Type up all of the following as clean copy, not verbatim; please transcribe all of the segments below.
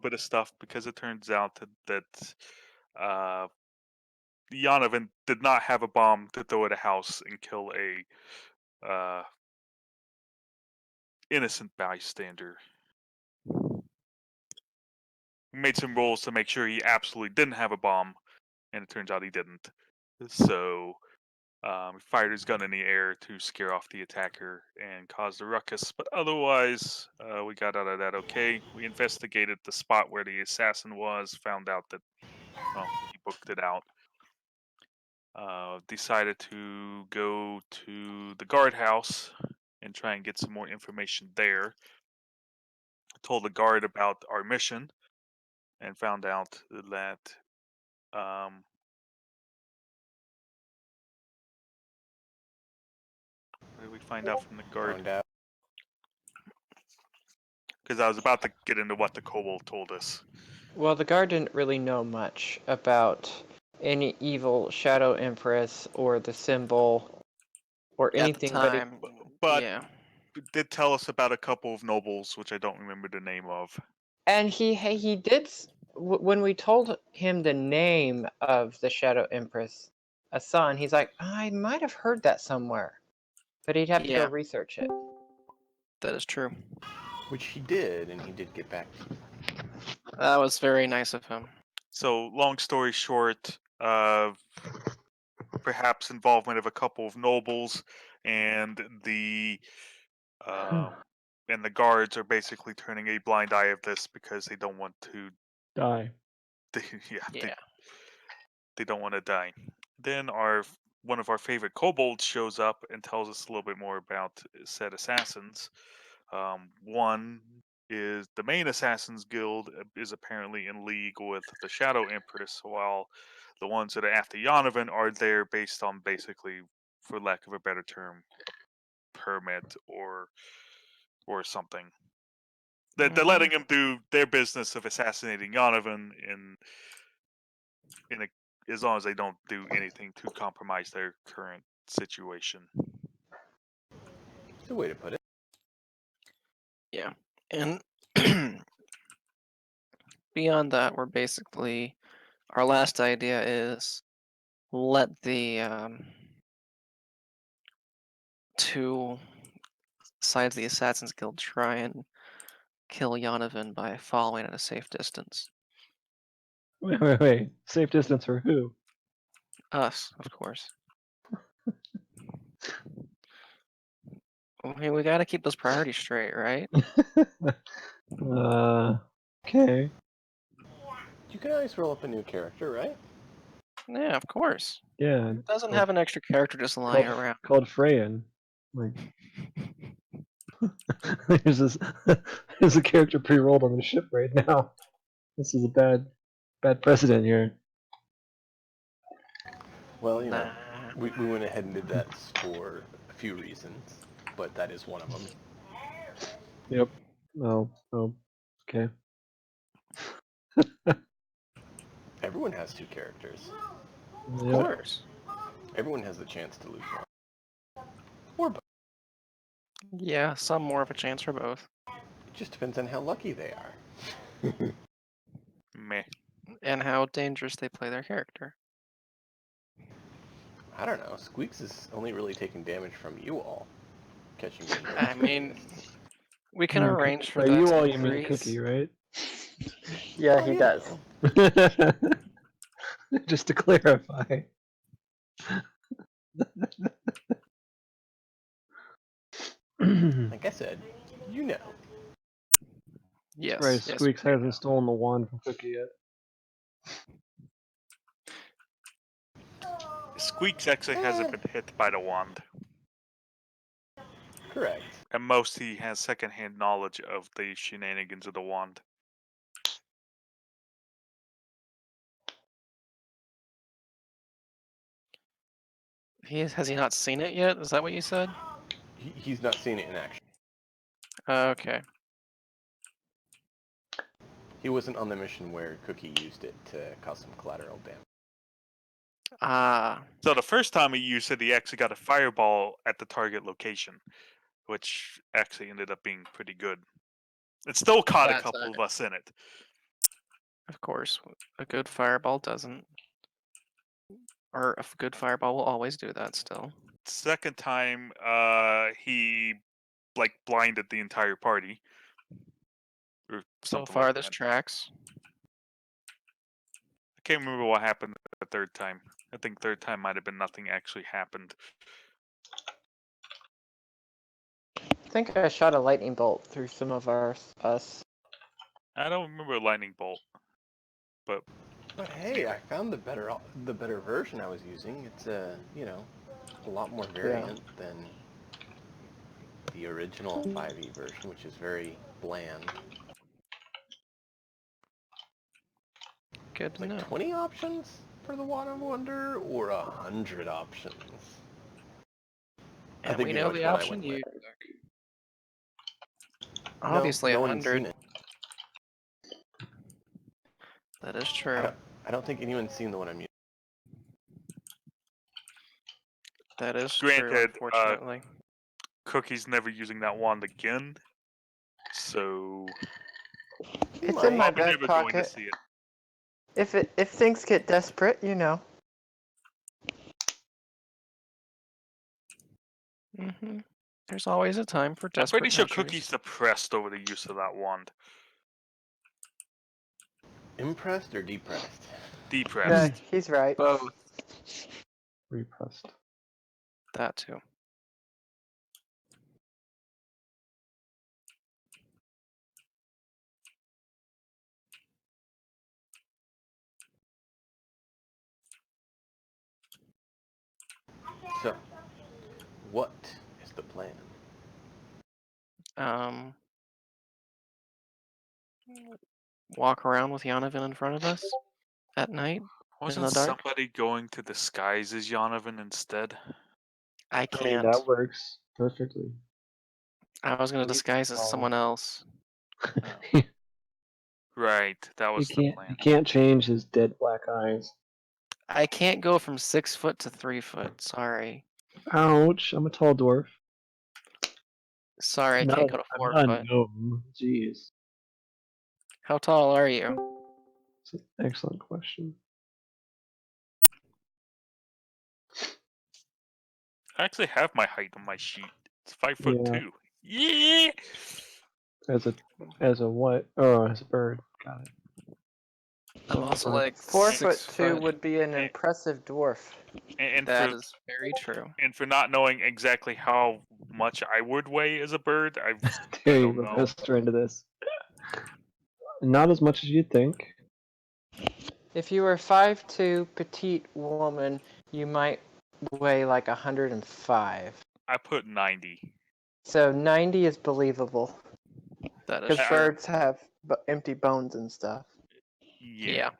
bit of stuff because it turns out that uh, Donovan did not have a bomb to throw at a house and kill a innocent bystander. We made some rolls to make sure he absolutely didn't have a bomb, and it turns out he didn't. So he fired his gun in the air to scare off the attacker and cause the ruckus. But otherwise, we got out of that okay. We investigated the spot where the assassin was, found out that, well, he booked it out. Decided to go to the guardhouse and try and get some more information there. Told the guard about our mission and found out that um, what did we find out from the guard? Found out. Because I was about to get into what the kobold told us. Well, the guard didn't really know much about any evil Shadow Empress or the symbol or anything, At the time, But yeah. did tell us about a couple of nobles, which I don't remember the name of. and he did when we told him the name of the Shadow Empress, Asan, he's like, I might have heard that somewhere, but he'd have to go Yeah. research it. That is true. Which he did, and he did get back to you. That was very nice of him. So, long story short, perhaps involvement of a couple of nobles and the guards are basically turning a blind eye of this because they don't want to Die. Yeah. They don't want to die. Then one of our favorite kobolds shows up and tells us a little bit more about said assassins. One is the main assassins guild is apparently in league with the Shadow Empress, while the ones that are after Yonovan are there based on basically, for lack of a better term, permit or something. They're letting him do their business of assassinating Yonovan as long as they don't do anything to compromise their current situation. It's a way to put it. Yeah. And beyond that, we're basically, our last idea is let the two sides of the Assassin's Guild try and kill Yonovan by following at a safe distance. Wait. Safe distance for who? Us, of course. I mean, we gotta keep those priorities straight, right? Okay. You can always roll up a new character, right? Yeah, of course. Yeah. It doesn't have an extra character just lying around. Called Freyan. Like, there's a character pre-rolled on the ship right now. This is a bad precedent here. Well, you know, Nah. we went ahead and did that for a few reasons, but that is one of them. Yep. Oh, okay. Everyone has two characters. Of course. Everyone has the chance to lose one. Or both. Yeah, some more of a chance for both. It just depends on how lucky they are. Meh. And how dangerous they play their character. I don't know. Squeaks is only really taking damage from you all. Catching me. I mean, we can arrange for By that you to all, you mean increase. Cookie, right? Yeah, he does. Just to clarify. Like I said, you know. Yes. Right, yes, Squeaks we do hasn't know. stolen the wand from Cookie yet. Squeaks actually hasn't been hit by the wand. Correct. At most, he has secondhand knowledge of the shenanigans of the wand. Has he not seen it yet? Is that what you said? He's not seen it in action. Okay. He wasn't on the mission where Cookie used it to cause some collateral damage. Ah. So the first time he used it, he actually got a fireball at the target location, which actually ended up being pretty good. It still caught a couple of us in it. Of course, a good fireball doesn't. Or a good fireball will always do that still. Second time, he like blinded the entire party, or So something far, like this that. tracks. I can't remember what happened the third time. I think third time might have been nothing actually happened. I think I shot a lightning bolt through some of us. I don't remember lightning bolt, but But hey, anyway. I found the better version I was using. It's a lot more variant than the original 5e version, which is very bland. Good to Like know. 20 options for the Wand of Wonder, or 100 options. I And think we you know know which the one I option went you with. took. No, Obviously, no one's 100. seen it. That is I true. don't think anyone's seen the one I'm using. That is true, Granted, unfortunately. Cookie's never using that wand again, so It's we're in my probably back never going to pocket. see it. If things get desperate, you know. There's always a time for I'm pretty desperate sure measures. Cookie's depressed over the use of that wand. Impressed or depressed? No, Depressed. he's right. Both. Repressed. That too. So, what is the plan? Walk around with Yanovan in front of us at night in Wasn't the dark. somebody going to disguise as Yonovan instead? I I mean, can't. that works perfectly. I was going to We disguise as follow. someone else. Right, that You was the can't. plan. You can't change his dead black eyes. I can't go from 6 foot to 3 foot. Sorry. Ouch! I'm a tall dwarf. Sorry, I I'm not. can't go to I'm 4 not a foot. gnome. Jeez, How tall are you? it's an excellent question. I actually have my height on my sheet. It's 5'2". Yeah. Yeah. As a what? Oh, as a bird. Got it. I'm also like 4'2" 6 foot. would be an impressive dwarf. And That for is very true. and for not knowing exactly how much I would weigh as a bird, I There you don't go, know. Mister, into this. Not as much as you'd think. If you were 5'2", petite woman, you might weigh like 105. I put 90. So 90 is believable. That is Because true. birds have empty bones and stuff. Yeah.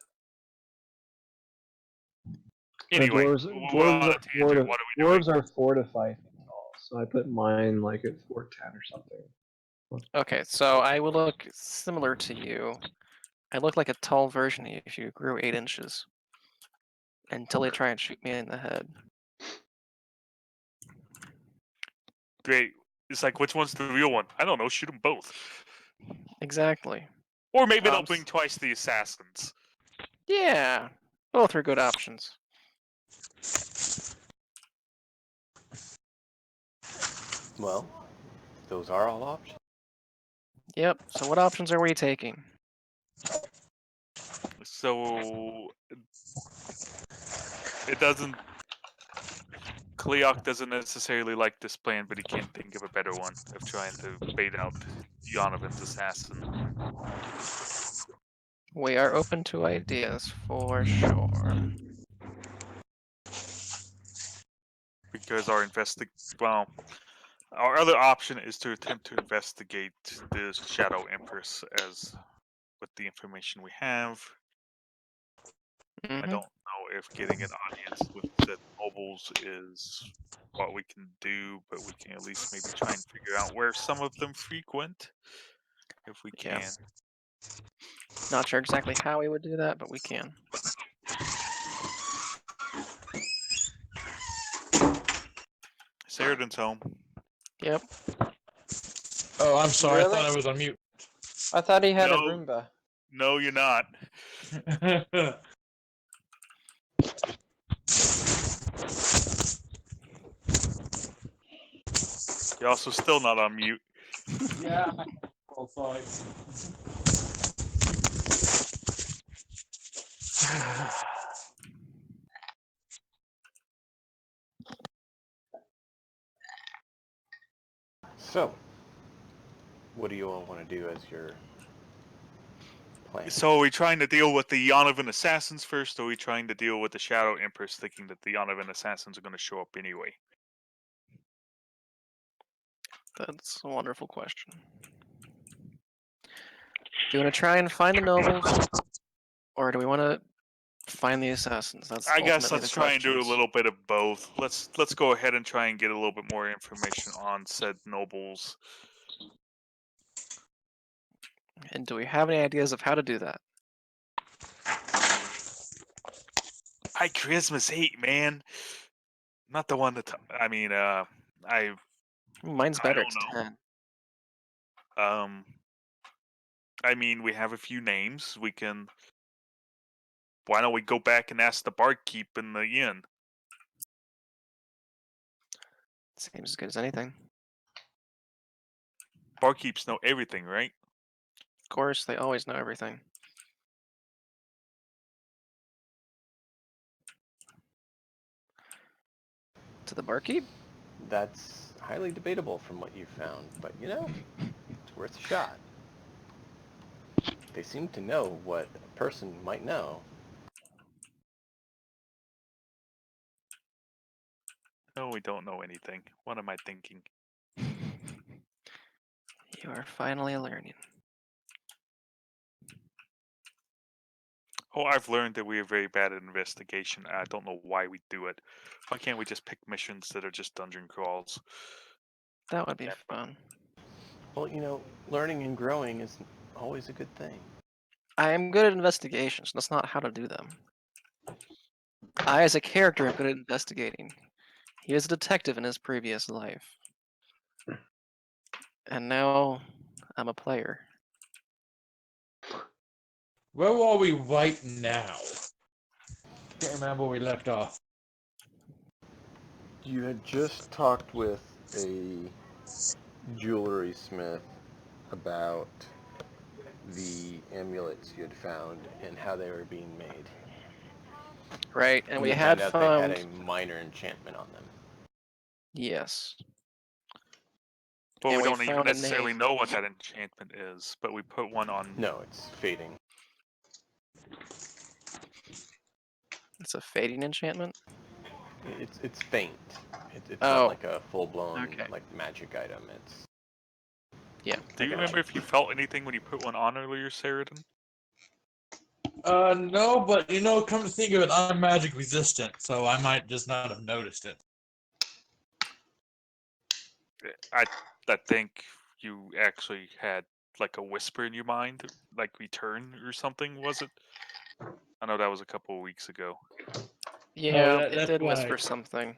And Anyway, dwarves, we're dwarves on a are tangent. four to What are we doing? dwarves are 4 to 5 feet tall. So I put mine like at 4'10" or something. Okay, so I will look similar to you. I look like a tall version of you if you grew 8 inches. Until they try and shoot me in the head. Great. It's like, which one's the real one? I don't know. Shoot them both. Exactly. Or maybe they'll bring twice the assassins. Yeah. Both are good options. Well, those are all options. Yep. So what options are we taking? So it doesn't. Kleok doesn't necessarily like this plan, but he can't think of a better one of trying to bait out Yonovan's assassin. We are open to ideas for sure. Because our our other option is to attempt to investigate the Shadow Empress as with the information we have. I don't know if getting an audience with said nobles is what we can do, but we can at least maybe try and figure out where some of them frequent, if we Yeah. can. Not sure exactly how we would do that, but we can. Sheridan's home. Yep. Oh, I'm sorry. Really? I thought I was on mute. I thought he had a No. Roomba. No, you're not. You're also still not on mute. Yeah. Oh, sorry. So, what do you all want to do as your plan? So are we trying to deal with the Yonovan assassins first, or are we trying to deal with the Shadow Empress thinking that the Yonovan assassins are going to show up anyway? That's a wonderful question. Do you want to try and find the nobles, or do we want to find the assassins? That's I guess ultimately let's the try and do a questions. little bit of both. Let's go ahead and try and get a little bit more information on said nobles. And do we have any ideas of how to do that? I Charisma's 8, man. Not the one that Mine's I better. don't It's know. 10. I mean, we have a few names. We can. Why don't we go back and ask the barkeep in the inn? Seems as good as anything. Barkeeps know everything, right? Of course, they always know everything. To the barkeep? That's highly debatable from what you found, but you know, it's worth a shot. They seem to know what a person might know. No, we don't know anything. What am I thinking? You are finally learning. Oh, I've learned that we are very bad at investigation. I don't know why we do it. Why can't we just pick missions that are just dungeon crawls? That would be fun. Well, you know, learning and growing is always a good thing. I am good at investigations. That's not how to do them. I, as a character, am good at investigating. He was a detective in his previous life. And now I'm a player. Where are we right now? Can't remember where we left off. You had just talked with a jewelry smith about the amulets you had found and how they were being made. Right, and And we you had found out they had found... a minor enchantment on them. Yes. But And we we don't even found a necessarily name. know what that enchantment is. But we put one on. No, it's fading. It's a fading enchantment? It's faint. It's not Oh, like a full-blown okay. like magic item. It's Yeah, Do I you got remember you. if you felt anything when you put one on earlier, Sheridan? No, but you know, come to think of it, I'm magic resistant, so I might just not have noticed it. I think you actually had like a whisper in your mind, like return or something. Was it? I know that was a couple of weeks ago. Yeah, it that's did why. whisper something.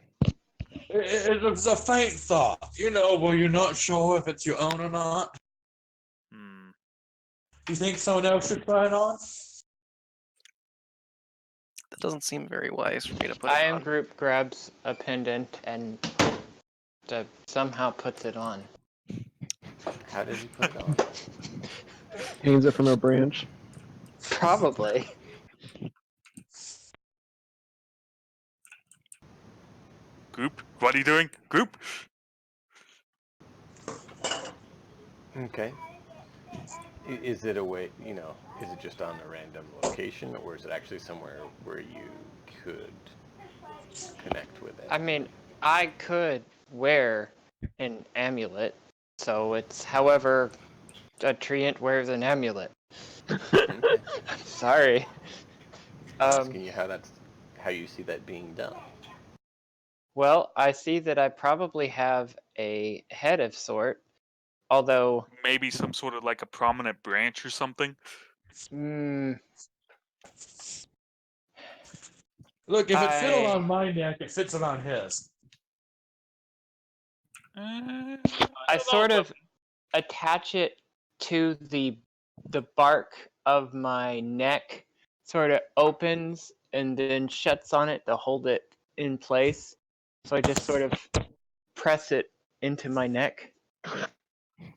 It was a faint thought, you know, where you're not sure if it's your own or not. Hmm. Do you think someone else should try it on? That doesn't seem very wise for me to put it IM on. group grabs a pendant and somehow puts it on. how does he put it on? Hangs it from a branch. Probably. Group, what are you doing? Group. Okay. Is it a way? You know, is it just on a random location, or is it actually somewhere where you could connect with it? I mean, I could wear an amulet, so it's however a treant wears an amulet. Okay. Sorry. I'm asking you how you see that being done. Well, I see that I probably have a head of sort, although Maybe some sort of like a prominent branch or something. Look, if it fit I around my neck, it fits around his. I sort of attach it to the bark of my neck sort of opens and then shuts on it to hold it in place. So I just sort of press it into my neck.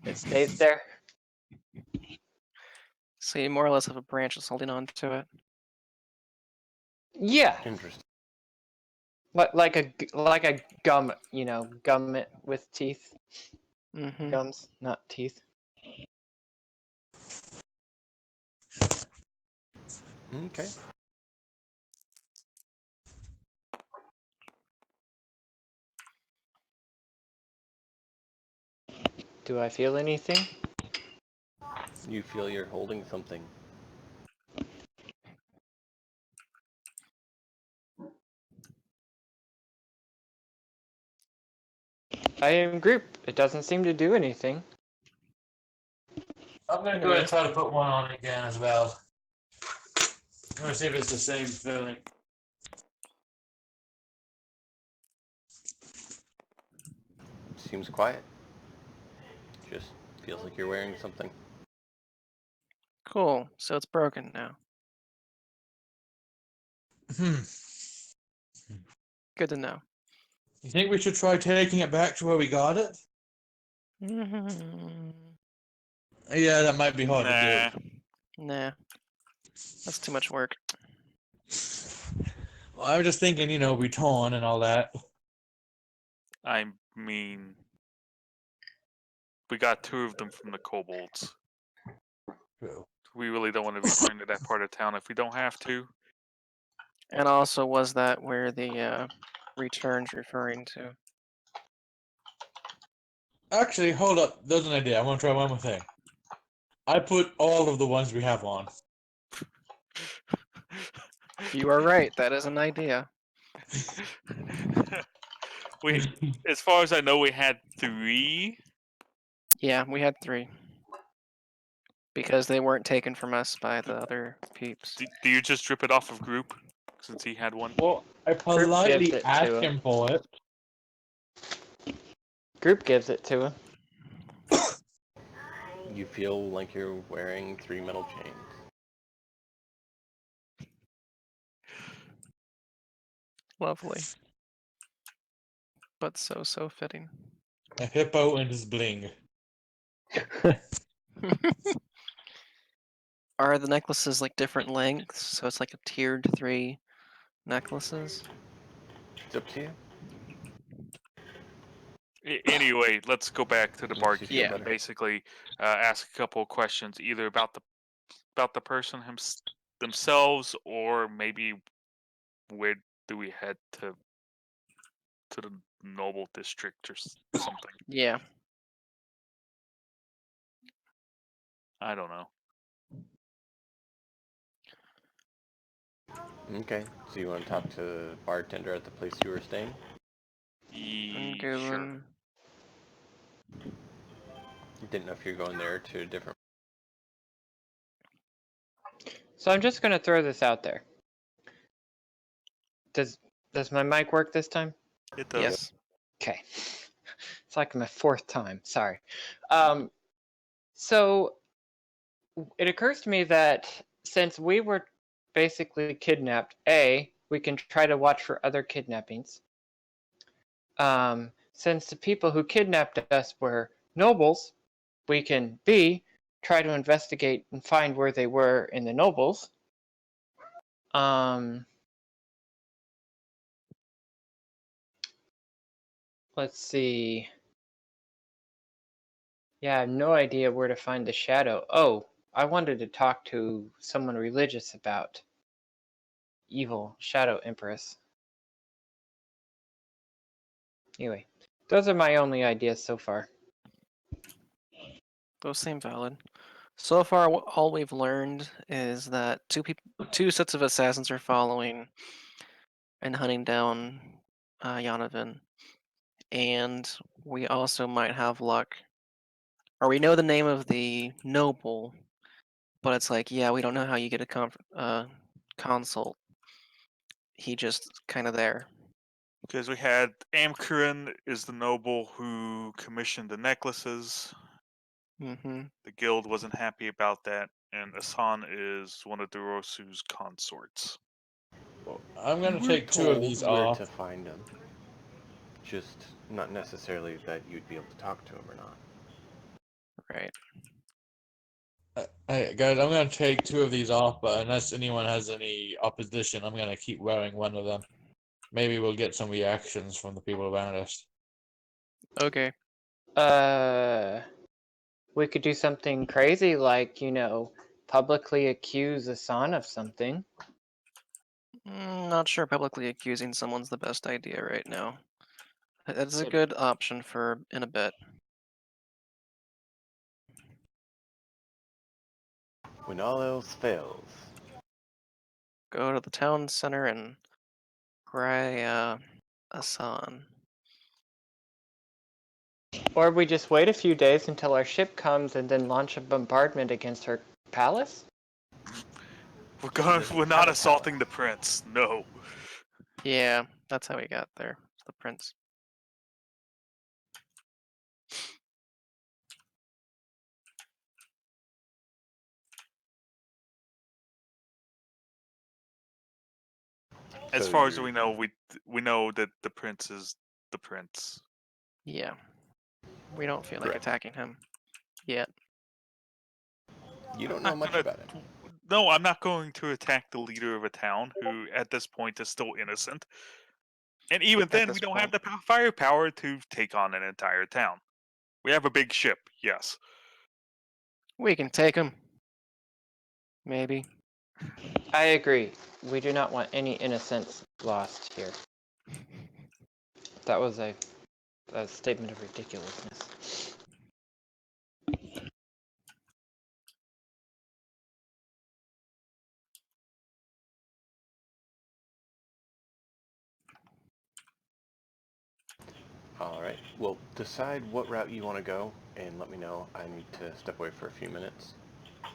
It stays there. So you more or less have a branch that's holding on to it. Yeah, Interesting. like a gum, gum it with teeth. Mm-hmm. Gums, not teeth. Okay. Do I feel anything? You feel you're holding something. I am group. It doesn't seem to do anything. I'm gonna go ahead and try to put one on again as well. I'm gonna see if it's the same feeling. Seems quiet. Just feels like you're wearing something. Cool. So it's broken now. Hmm. Good to know. You think we should try taking it back to where we got it? Mm-hmm. Yeah, that might be hard Nah, to Nah, that's too much work. do. Well, I was just thinking, we torn and all that. I mean, we got 2 of them from the kobolds. True. We really don't want to be going to that part of town if we don't have to. And also, was that where the return's referring to? Actually, hold up. There's an idea. I want to try one more thing. I put all of the ones we have on. You are right. That is an idea. We, as far as I know, we had 3. Yeah, we had 3. Because they weren't taken from us by the other peeps. Do you just drip it off of group since he had one? Well, I gives politely it to asked him. him for it. Group gives it to him. You feel like you're wearing 3 metal chains. Lovely. But so fitting. A hippo and his bling. Are the necklaces like different lengths? So it's like a tiered 3 necklaces? It's up to you. Anyway, let's go back to the Makes you feel barkeep Yeah. and better. basically ask a couple of questions, either about the person themselves, or maybe where do we head to the noble district or something. Yeah. I don't know. Okay. So you want to talk to the bartender at the place you were staying? I'm Sure. going. You didn't know if you're going there to a different. So I'm just gonna throw this out there. Does my mic work this time? It does. Yes. Okay. It's like my 4th time. Sorry. So it occurs to me that since we were basically kidnapped, we can try to watch for other kidnappings. Since the people who kidnapped us were nobles, we can try to investigate and find where they were in the nobles. Let's see. Yeah, I have no idea where to find the shadow. Oh, I wanted to talk to someone religious about evil Shadow Empress. Anyway, those are my only ideas so far. Those seem valid. So far, all we've learned is that 2 sets of assassins are following and hunting down Yanovan. And we also might have luck. Or we know the name of the noble, but it's like, yeah, we don't know how you get a consult. He just kind of there. Because we had Amkurin is the noble who commissioned the necklaces. Mm-hmm. The guild wasn't happy about that, and Asan is one of Dorosu's consorts. I'm You gonna were take 2 of told these where off. to find him. Just not necessarily that you'd be able to talk to him or not. Right. Hey guys, I'm gonna take 2 of these off, but unless anyone has any opposition, I'm gonna keep wearing one of them. Maybe we'll get some reactions from the people around us. Okay. We could do something crazy like, publicly accuse Asan of something. Not sure publicly accusing someone's the best idea right now. That's a It- good option for in a bit. When all else fails, Go to the town center and pry Asan. Or we just wait a few days until our ship comes and then launch a bombardment against her palace? doesn't We're have not a assaulting the palace. prince. No. Yeah, that's how we got there. The prince. As So far as you're we know that the prince is the prince. Yeah. We don't feel like correct. attacking him yet. You I'm don't know not much gonna. about him. No, I'm not going to attack the leader of a town who, at this point, is still innocent. And even At then, we this don't have point. the firepower to take on an entire town. We have a big ship, yes. We can take him. Maybe. I agree. We do not want any innocents lost here. That was a statement of ridiculousness. All right. Well, decide what route you want to go, and let me know. I need to step away for a few minutes,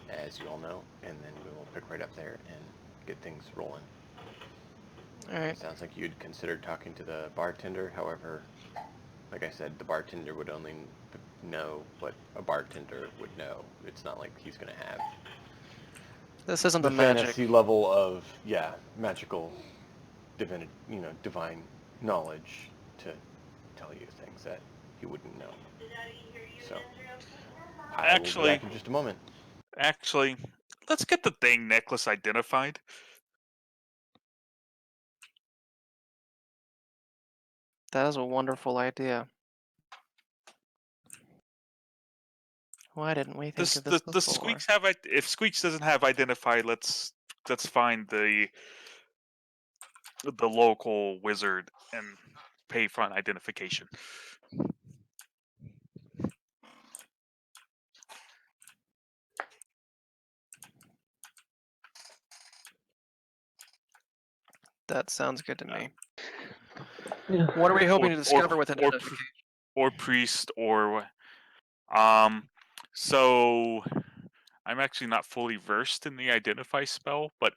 as you all know, and then we will pick right up there and get things rolling. Alright. It sounds like you'd considered talking to the bartender. However, like I said, the bartender would only know what a bartender would know. It's not like he's going to have This isn't the the magic. fantasy level of, magical, divine knowledge to tell you things that he wouldn't know. So, I will be back in just a moment. Actually, let's get the dang necklace identified. That is a wonderful idea. Why didn't we think of this The before? Squeaks have if Squeaks doesn't have identify, let's find the local wizard and pay for an identification. That sounds good to me. Yeah. What are we hoping to discover or, with identification? or priest or so I'm actually not fully versed in the identify spell, but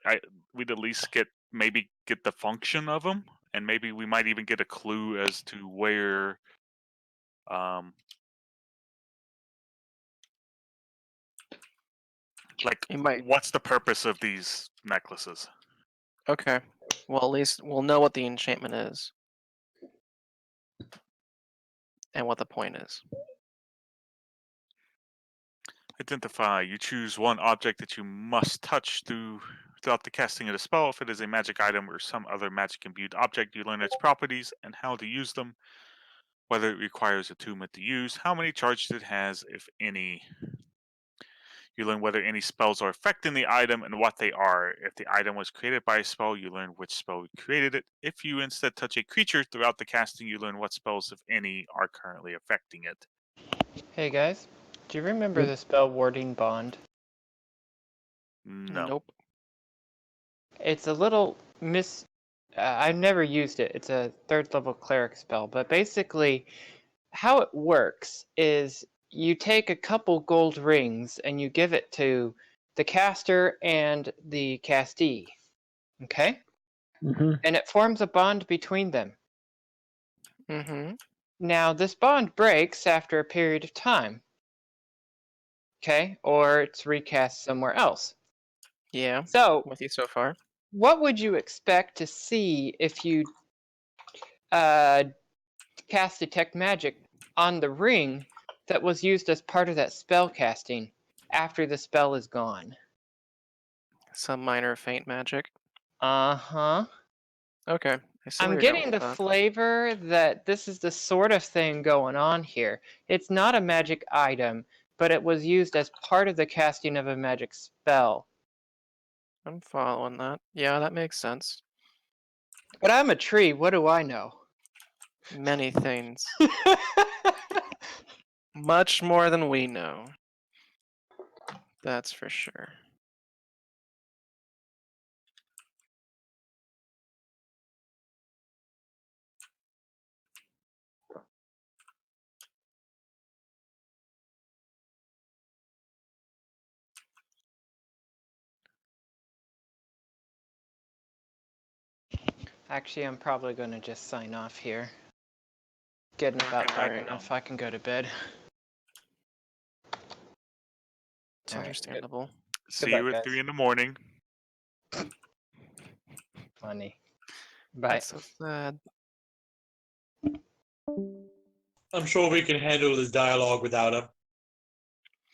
we'd at least get the function of them, and maybe we might even get a clue as to where like You might. what's the purpose of these necklaces. Okay. Well, at least we'll know what the enchantment is. And what the point is. Identify. You choose one object that you must touch throughout the casting of the spell. If it is a magic item or some other magic imbued object, you learn its properties and how to use them, whether it requires attunement to use, how many charges it has, if any. You learn whether any spells are affecting the item and what they are. If the item was created by a spell, you learn which spell created it. If you instead touch a creature throughout the casting, you learn what spells, if any, are currently affecting it. Hey guys, do you remember the spell Warding Bond? No. Nope. It's a little I've never used it. It's a 3rd level cleric spell, but basically how it works is you take a couple gold rings and you give it to the caster and the castee. Okay? Mm-hmm. And it forms a bond between them. Mm-hmm. Now, this bond breaks after a period of time. Okay, or it's recast somewhere else. Yeah, So, with you so far. what would you expect to see if you cast Detect Magic on the ring that was used as part of that spell casting after the spell is gone? Some minor faint magic. Uh-huh. Okay, I see where I'm you're going getting with the that. flavor that this is the sort of thing going on here. It's not a magic item, but it was used as part of the casting of a magic spell. I'm following that. Yeah, that makes sense. But I'm a tree, what do I know? Many things. Much more than we know. That's for sure. Actually, I'm probably going to just sign off here. Getting about Okay, dark alright. enough, I can go to bed. It's All right, good. understandable. See Goodbye, you at guys. 3 in the morning. Funny. Bye. That's so sad. I'm sure we can handle this dialogue without him.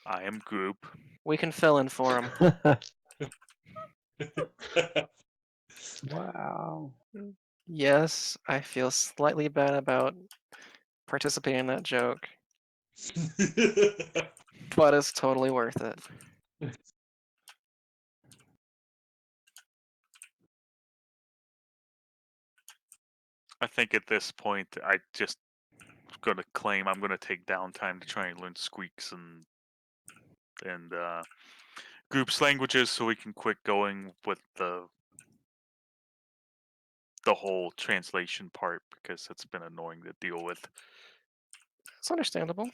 I am Goop. We can fill in for him. Wow. Yes, I feel slightly bad about participating in that joke, but it's totally worth it. I think at this point, I just going to claim I'm going to take downtime to try and learn squeaks and groups languages so we can quit going with the whole translation part because it's been annoying to deal with. It's understandable.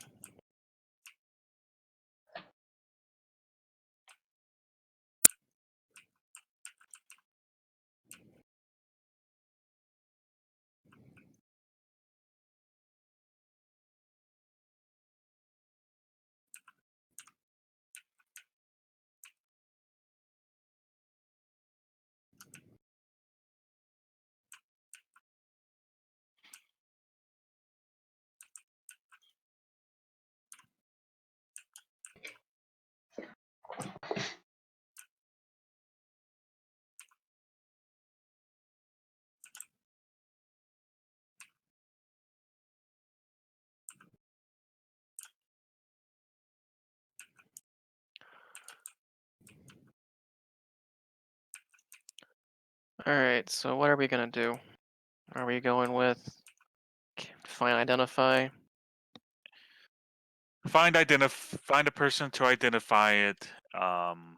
Alright, so what are we gonna do? Are we going with find identify? Find a person to identify it, and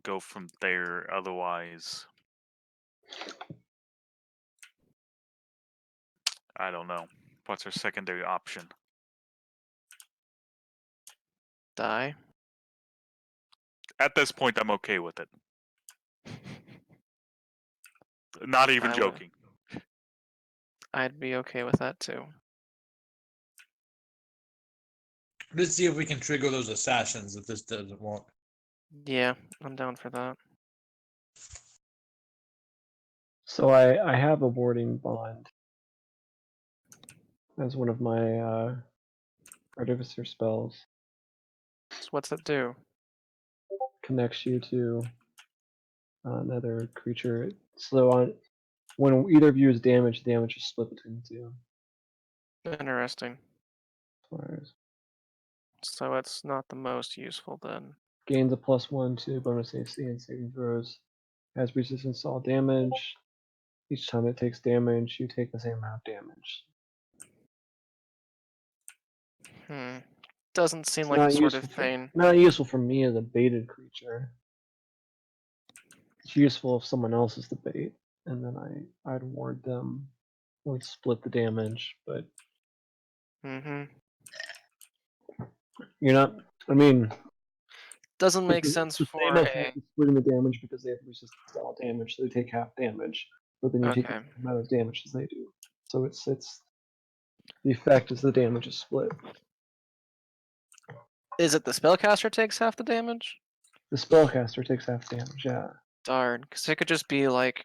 go from there. Otherwise, I don't know. What's our secondary option? Die? At this point, I'm okay with it. Not even I would. joking. I'd be okay with that too. Let's see if we can trigger those assassins if this doesn't work. Yeah, I'm down for that. So I have a warding bond as one of my artificer spells. So what's it do? Connects you to another creature. So when either of you is damaged, damage is split between the two. Interesting. Fires. So it's not the most useful then. Gains a +1 to bonus AC and saving throws. Has resistance to all damage. Each time it takes damage, you take the same amount of damage. Doesn't seem It's like the not sort of useful thing. not useful for me as a baited creature. It's useful if someone else is the bait, and then I'd ward them. Would split the damage, but Mm-hmm. you're not. I mean, Doesn't make it's sense the same for effect a. as splitting the damage because they have resistance to all damage, so they take half damage, but then you take the Okay. same amount of damage as they do. So it's the effect is the damage is split. Is it the spellcaster takes half the damage? The spellcaster takes half damage. Yeah. Darn, because it could just be like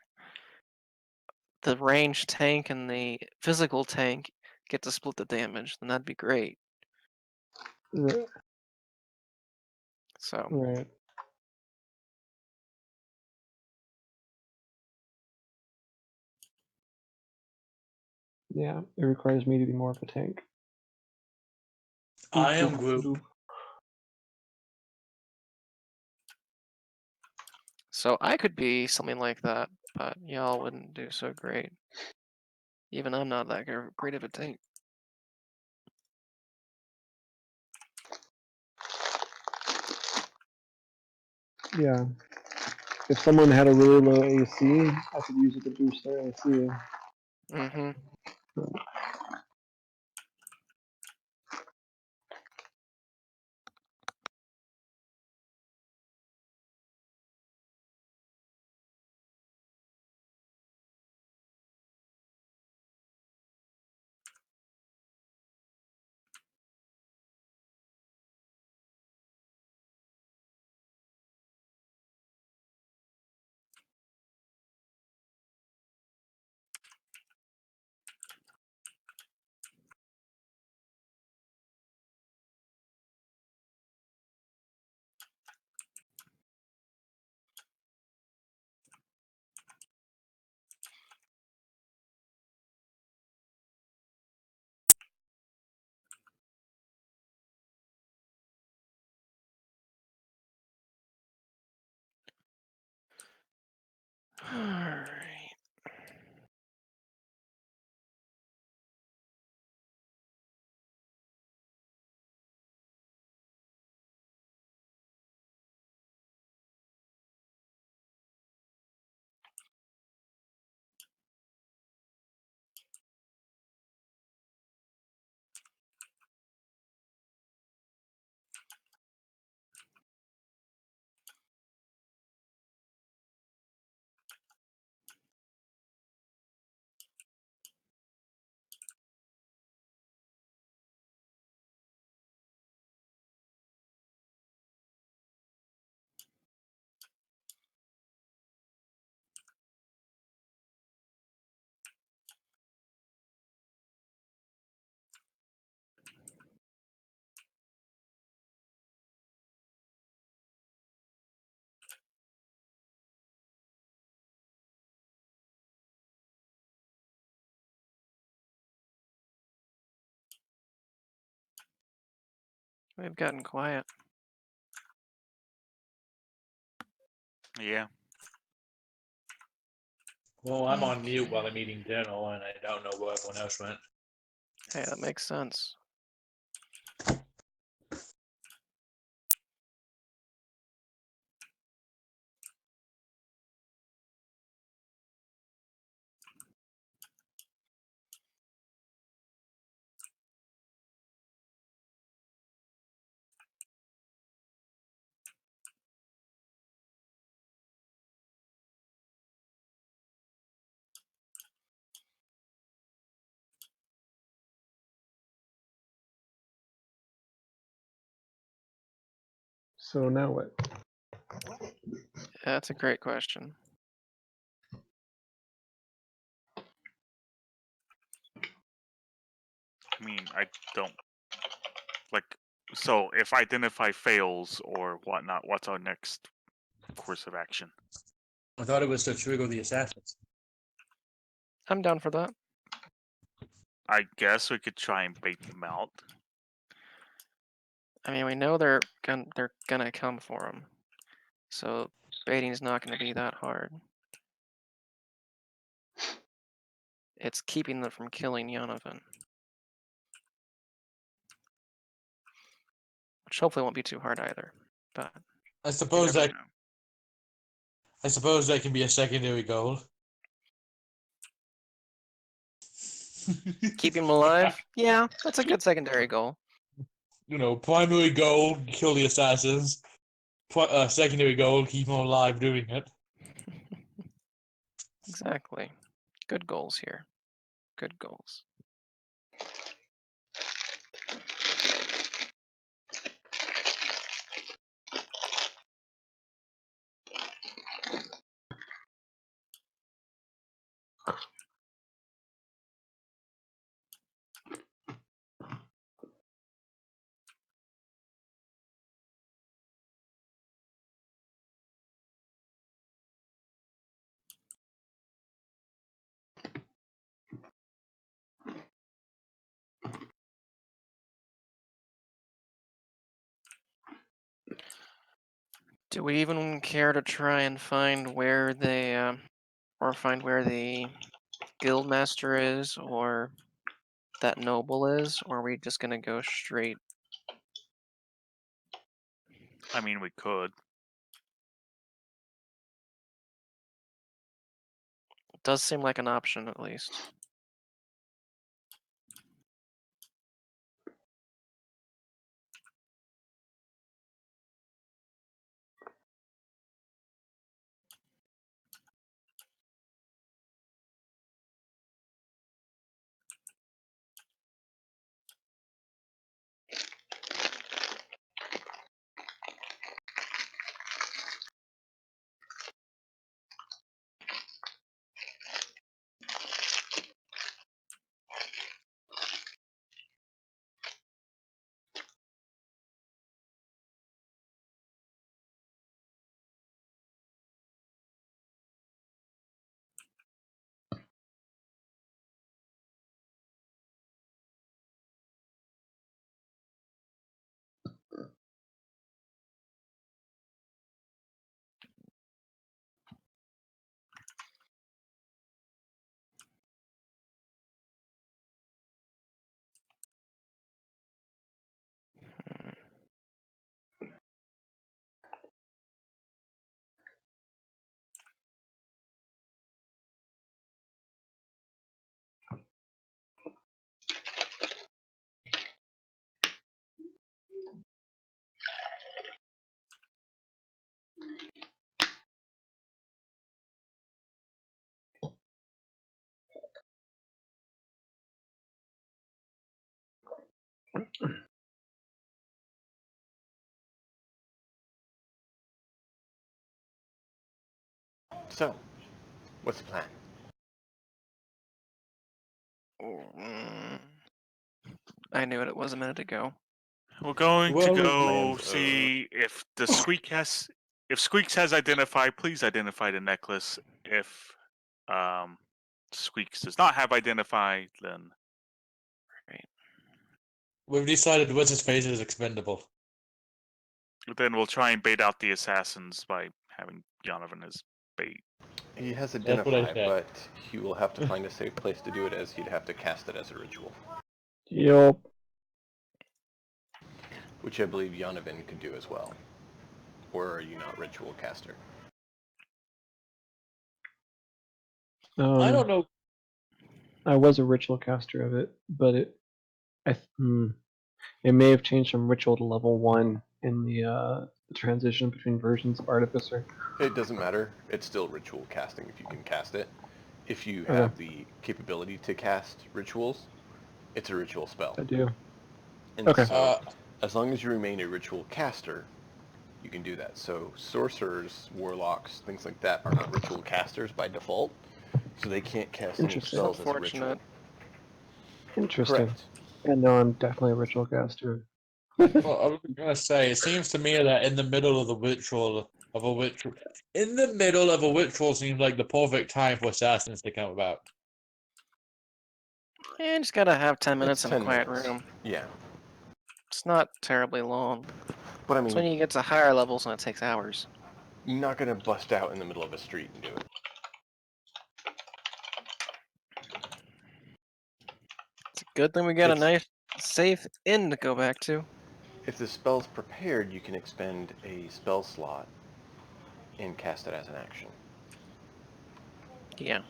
the ranged tank and the physical tank get to split the damage. Then that'd be great. Right. So Right. Yeah, it requires me to be more of a tank. I am Groot. So I could be something like that, but y'all wouldn't do so great. Even I'm not that great of a tank. Yeah. If someone had a really low AC, I could use it to boost their AC. Mm-hmm. All right. We've gotten quiet. Yeah. Well, I'm on mute while I'm eating dinner, and I don't know where everyone else went. Hey, that makes sense. So now what? That's a great question. I mean, I don't like. So if identify fails or whatnot, what's our next course of action? I thought it was to trigger the assassins. I'm down for that. I guess we could try and bait them out. I mean, we know they're gonna come for him, so baiting's not gonna be that hard. It's keeping them from killing Yonovan, which hopefully won't be too hard either. But I You suppose never that know. I suppose that can be a secondary goal. keeping him alive, yeah, that's a good secondary goal. You know, primary goal, kill the assassins. Secondary goal, keep them alive doing it. Exactly. Good goals here. Good goals. Do we even care to try and find where they, or find where the guild master is, or that noble is, or are we just gonna go straight? I mean, we could. It does seem like an option, at least. So, what's the plan? Mm, I knew it was a minute ago. We're going to Well, go Plans of see if the if Squeaks has identified. Please identify the necklace. If Squeaks does not have identified, then Right. we've decided what's his face is expendable. we'll try and bait out the assassins by having Donovan as bait. he has That's what I identify, said. but he will have to find a safe place to do it, as he'd have to cast it as a ritual, Yup. which I believe Yonovan could do as well. Or are you not ritual caster? I don't know. I was a ritual caster of it, but it may have changed from ritual to level 1 in the transition between versions of Artificer. It doesn't matter. It's still ritual casting if you can cast it. If you Okay, have the capability to cast rituals, it's a ritual spell. I do. And Okay. so, as long as you remain a ritual caster, you can do that. So sorcerers, warlocks, things like that are not ritual casters by default, so they can't cast any It's Interesting. spells as a ritual. unfortunate. Interesting. Correct. And no, I'm definitely a ritual caster. Well, I was gonna say, it seems to me that in the middle of the ritual of a ritual, in the middle of a ritual seems like the perfect time for assassins to come about. And just gotta have 10 It's minutes in a 10 quiet minutes. room. Yeah. It's not terribly long. But I It's mean, when you get to higher levels and it takes hours. you're not going to bust out in the middle of a street and do it. It's a good thing we got a It's, nice, safe inn to go back to. if the spell's prepared, you can expend a spell slot and cast it as an action. Yeah.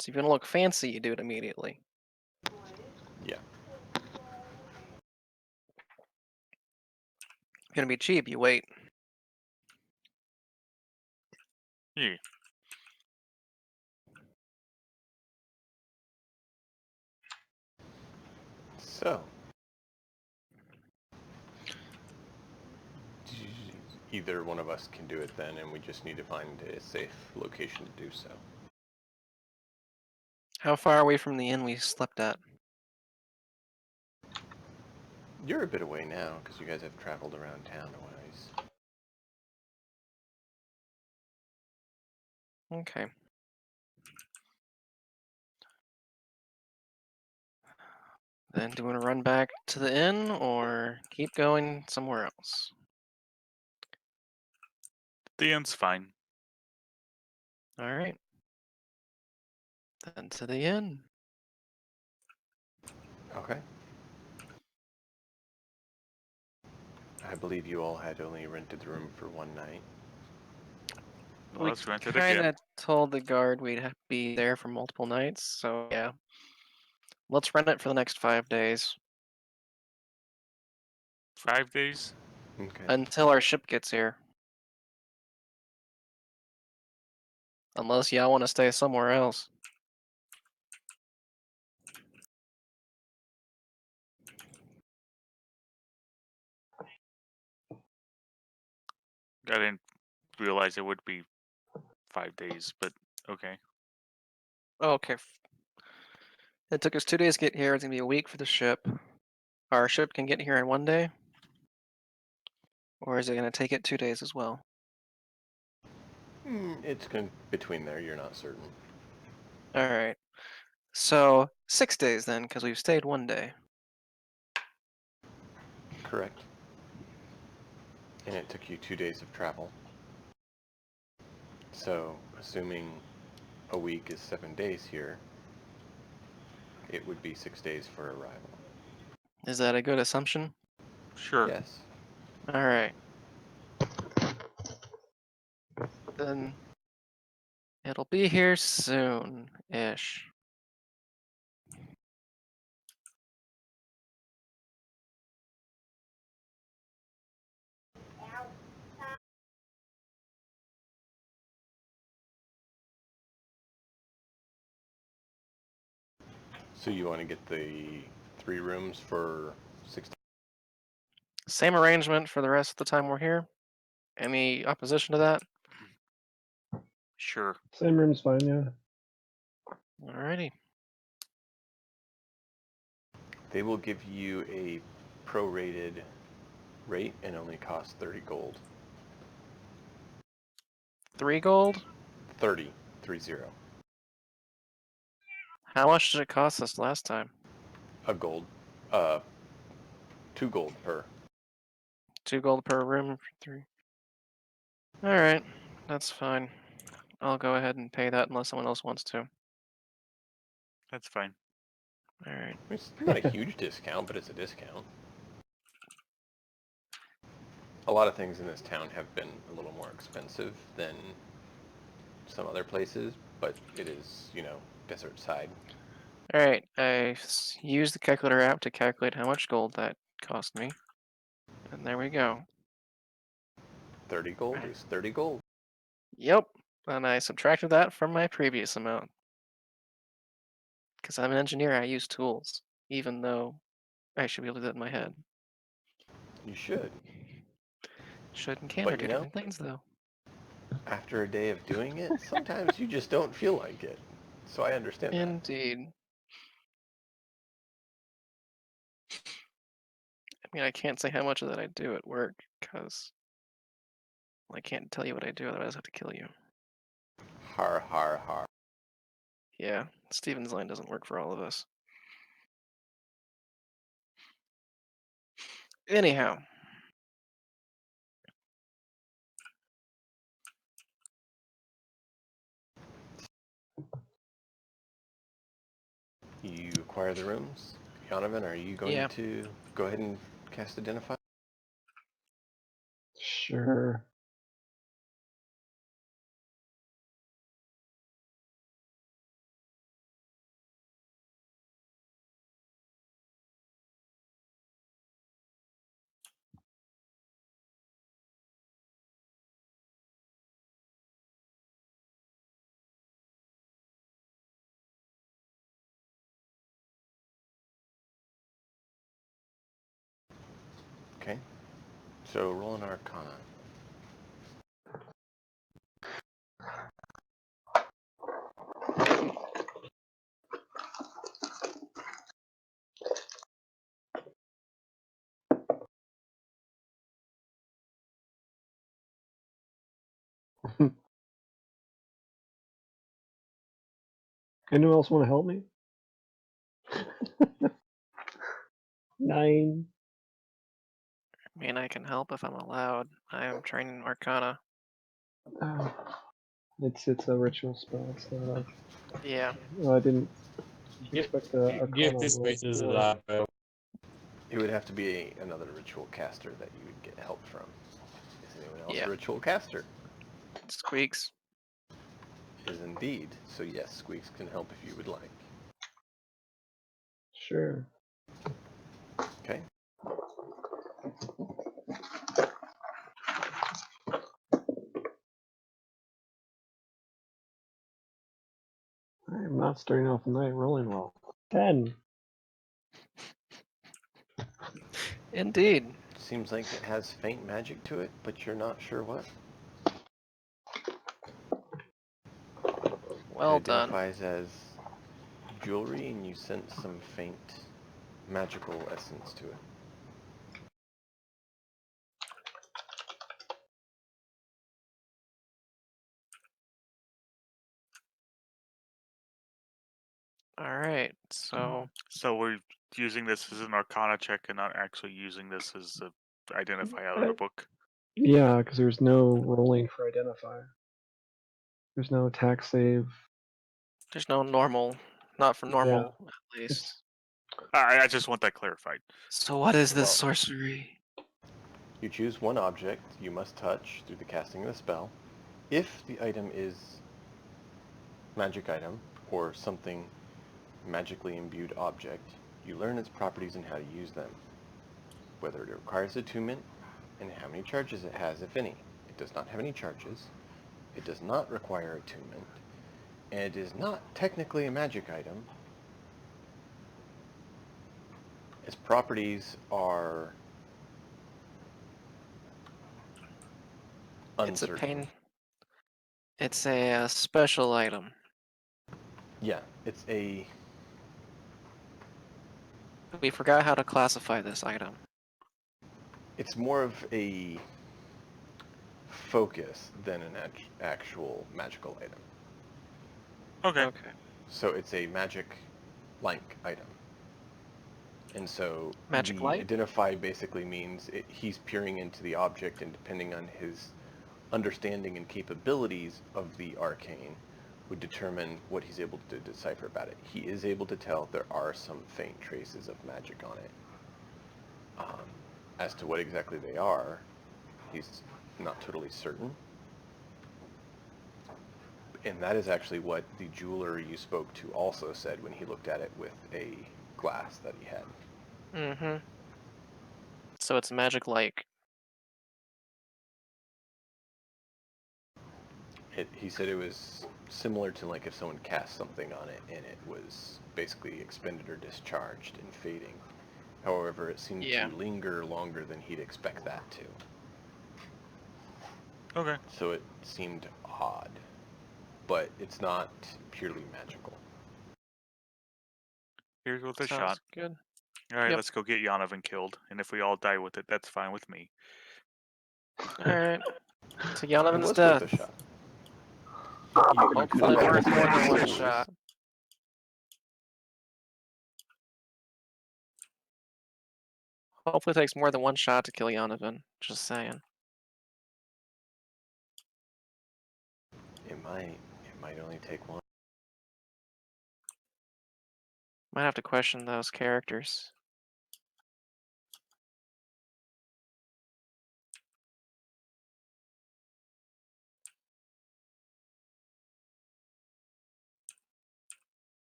So if you want to look fancy, you do it immediately. Yeah. If you're gonna be cheap, you wait. Yeah. So, either one of us can do it then, and we just need to find a safe location to do so. How far away from the inn we slept at? You're a bit away now, because you guys have traveled around town a ways. Okay. Then do you want to run back to the inn or keep going somewhere else? The end's fine. All right. Then to the inn. Okay. I believe you all had only rented the room for one night. Well, We let's rent it kind again. of told the guard we'd be there for multiple nights, so yeah. Let's rent it for the next 5 days 5 days? Okay. until our ship gets here. Unless y'all want to stay somewhere else. I didn't realize it would be 5 days, but okay. Oh, okay. It took us 2 days to get here. It's gonna be a week for the ship. Our ship can get here in 1 day, or is it gonna take it 2 days as well? It's between there, you're not certain. All right. So 6 days then, because we've stayed 1 day. Correct. And it took you 2 days of travel. So, assuming a week is 7 days here, it would be 6 days for arrival. Is that a good assumption? Sure. Yes. All right. Then it'll be here soon-ish. So you want to get the 3 rooms for 6 days? Same arrangement for the rest of the time we're here. Any opposition to that? Sure. Same room's fine, yeah. Alrighty. They will give you a prorated rate and only cost 30 gold. 3 gold? 30. 30. How much did it cost us last time? A gold. Uh, 2 gold per. 2 gold per room for 3. Alright, that's fine. I'll go ahead and pay that unless someone else wants to. That's fine. Alright. It's not a huge discount, but it's a discount. A lot of things in this town have been a little more expensive than some other places, but it is, desert side. Alright, I used the calculator app to calculate how much gold that cost me. And there we go. 30 gold is 30 gold. Yep, and I subtracted that from my previous amount. Because I'm an engineer, I use tools, even though I should be able to do that in my head. You should. Should and can are But two different things, though. after a day of doing it, sometimes you just don't feel like it. So I understand that. Indeed. I mean, I can't say how much of that I do at work, because I can't tell you what I do, otherwise I have to kill you. Har, har, har. Yeah, Steven's line doesn't work for all of us. Anyhow, You acquire the rooms. Donovan, are you going yeah. to go ahead and cast Identify? Sure. Okay. So roll an Arcana. Anyone else want to help me? 9. I mean, I can help if I'm allowed. I am training Arcana. Oh, it's a ritual spell. It's not a. Yeah. Well, I didn't Give, expect the give Arcana this roll spaces a 4. lot, bro. It would have to be another ritual caster that you would get help from. Is anyone else Yeah. a ritual caster? Squeaks. Is indeed. So yes, Squeaks can help if you would like. Sure. Okay. I am not starting off the night rolling well. 10. Indeed. Seems like it has faint magic to it, but you're not sure what. It Well done. identifies as jewelry, and you sense some faint magical essence to it. All right. So So we're using this as an Arcana check and not actually using this as a identify out of the Uh, book. Yeah, because there's no rolling for identifier. There's no attack save. there's no normal, not for Yeah, normal at it's least. I just want that clarified. So what is this Well, sorcery? you choose one object you must touch through the casting of the spell. If the item is magic item or something magically imbued object, you learn its properties and how to use them, whether it requires attunement and how many charges it has, if any. It does not have any charges. It does not require attunement, and it is not technically a magic item. Its properties are It's a uncertain. pain. It's a special item. Yeah, it's a We forgot how to classify this item. it's more of a focus than an actual magical item. Okay. Okay. So it's a magic-like item. And so Magic the light? identify basically means he's peering into the object, and depending on his understanding and capabilities of the arcane would determine what he's able to decipher about it. He is able to tell there are some faint traces of magic on it. As to what exactly they are, he's not totally certain. And that is actually what the jeweler you spoke to also said when he looked at it with a glass that he had. Mm-hmm. So it's magic like. He said it was similar to like if someone cast something on it and it was basically expended or discharged and fading. However, it seemed Yeah. to linger longer than he'd expect that to. Okay. So it seemed odd, but it's not purely magical. Here's with a shot. Sounds good. All right, Yep. let's go get Yanovan killed, and if we all die with it, that's fine with me. All right. To It Yonovan's was worth a death. shot. You could Hopefully have worth more than one skills. shot. Hopefully it takes more than one shot to kill Yonovan. Just saying. It might only take one. Might have to question those characters.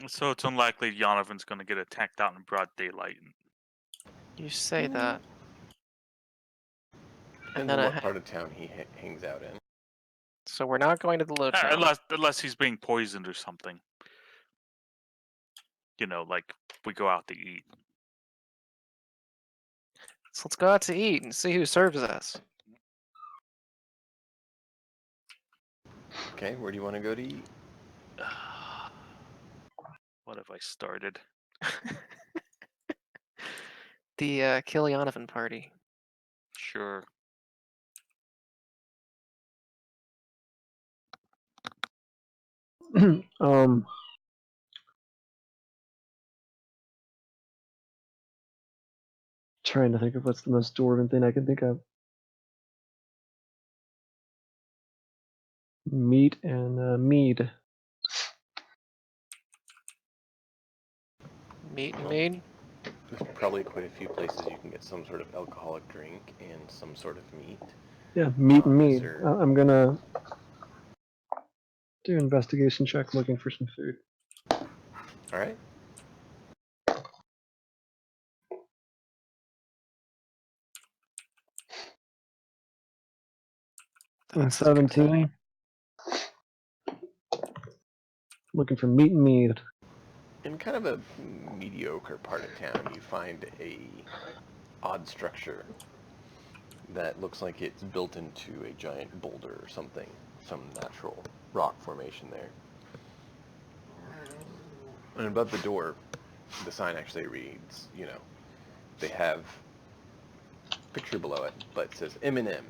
So it's unlikely Yanovan's going to get attacked out in broad daylight. You say that. And Depends then on what part of town he hangs out in. so we're not going to the low town. Unless he's being poisoned or something. You know, like we go out to eat. So let's go out to eat and see who serves us. Okay, where do you want to go to eat? What have I started? The Kill Yonovan party. Sure. um, trying to think of what's the most dwarven thing I can think of. Meat and mead. Meat and Well, mead. there's probably quite a few places you can get some sort of alcoholic drink and some sort of meat. Yeah, meat and Is mead. there? I'm gonna do an investigation check looking for some food. All right. That's a good sign. 17. Looking for meat and mead. In kind of a mediocre part of town, you find a odd structure that looks like it's built into a giant boulder or something, some natural rock formation there. And above the door, the sign actually reads, they have a picture below it, but it says M&M,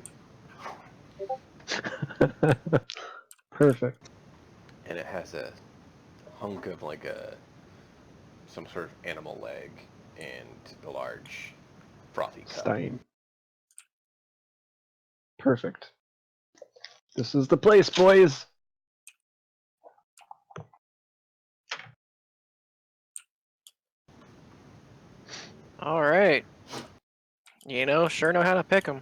Perfect. and it has a hunk of some sort of animal leg and a large frothy cup. Stein. Perfect. This is the place, boys. All right. Sure know how to pick them.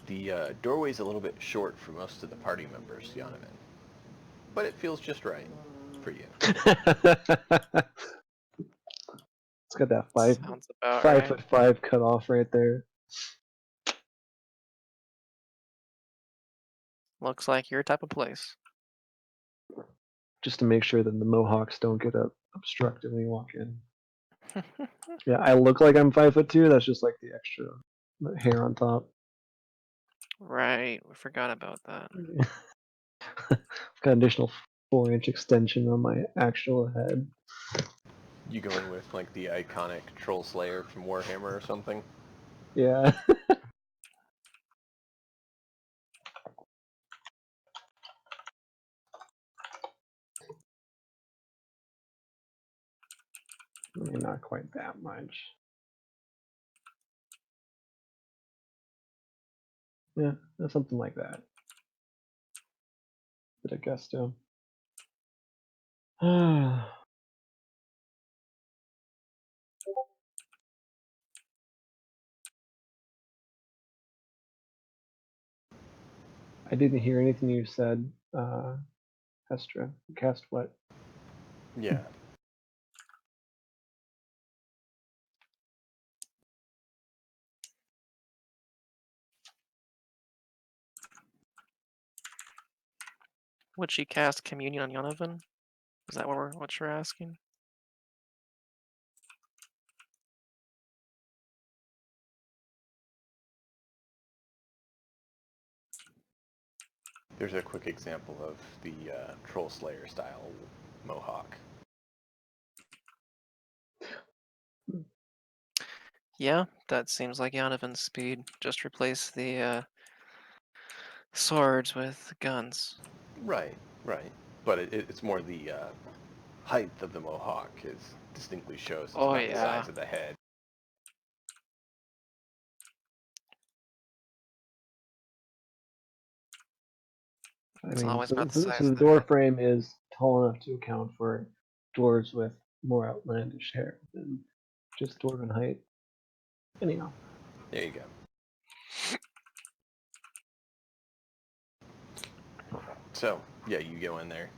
The doorway's a little bit short for most of the party members, Yonovan, but it feels just right for you. It's got that Sounds about 5'5" right. cut off right there. Looks like your type of place. Just to make sure that the Mohawks don't get obstructed when you walk in. Yeah, I look like I'm 5'2". That's just like the extra hair on top. Right. We forgot about that. Got an additional 4-inch extension on my actual head. You go in with like the iconic Troll Slayer from Warhammer or something? Yeah. Maybe not quite that much. Yeah, something like that. Bit of gusto. I didn't hear anything you said, Hestra. You cast what? Yeah. Would she cast Communion on Yonovan? Is that what you're asking? There's a quick example of the Troll Slayer style mohawk. Yeah, that seems like Yonovan's speed. Just replace the swords with guns. Right, right. But it's more the height of the mohawk is distinctly shows it's Oh not the yeah. size of the head. I It's mean, always so, about the so, size so the of the door head. frame is tall enough to account for dwarves with more outlandish hair than just dwarven height. Anyhow. There you go. So, yeah, you go in there.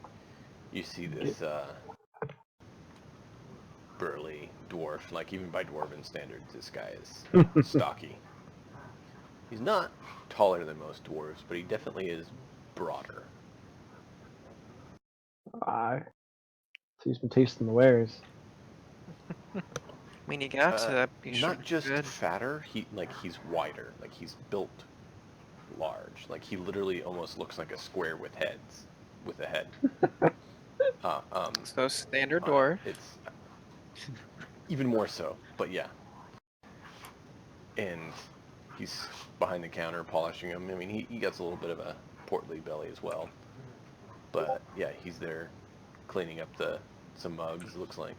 You see this burly dwarf, like even by dwarven standards, this guy is stocky. He's not taller than most dwarves, but he definitely is broader. So he's been tasting the wares. I mean, you got to be sure Not it's just good. fatter, he's wider. Like he's built large. Like he literally almost looks like a square with a head. So standard On it. door. It's even more so, but yeah. And he's behind the counter polishing them. I mean, he gets a little bit of a portly belly as well. But yeah, he's there cleaning up some mugs. Looks like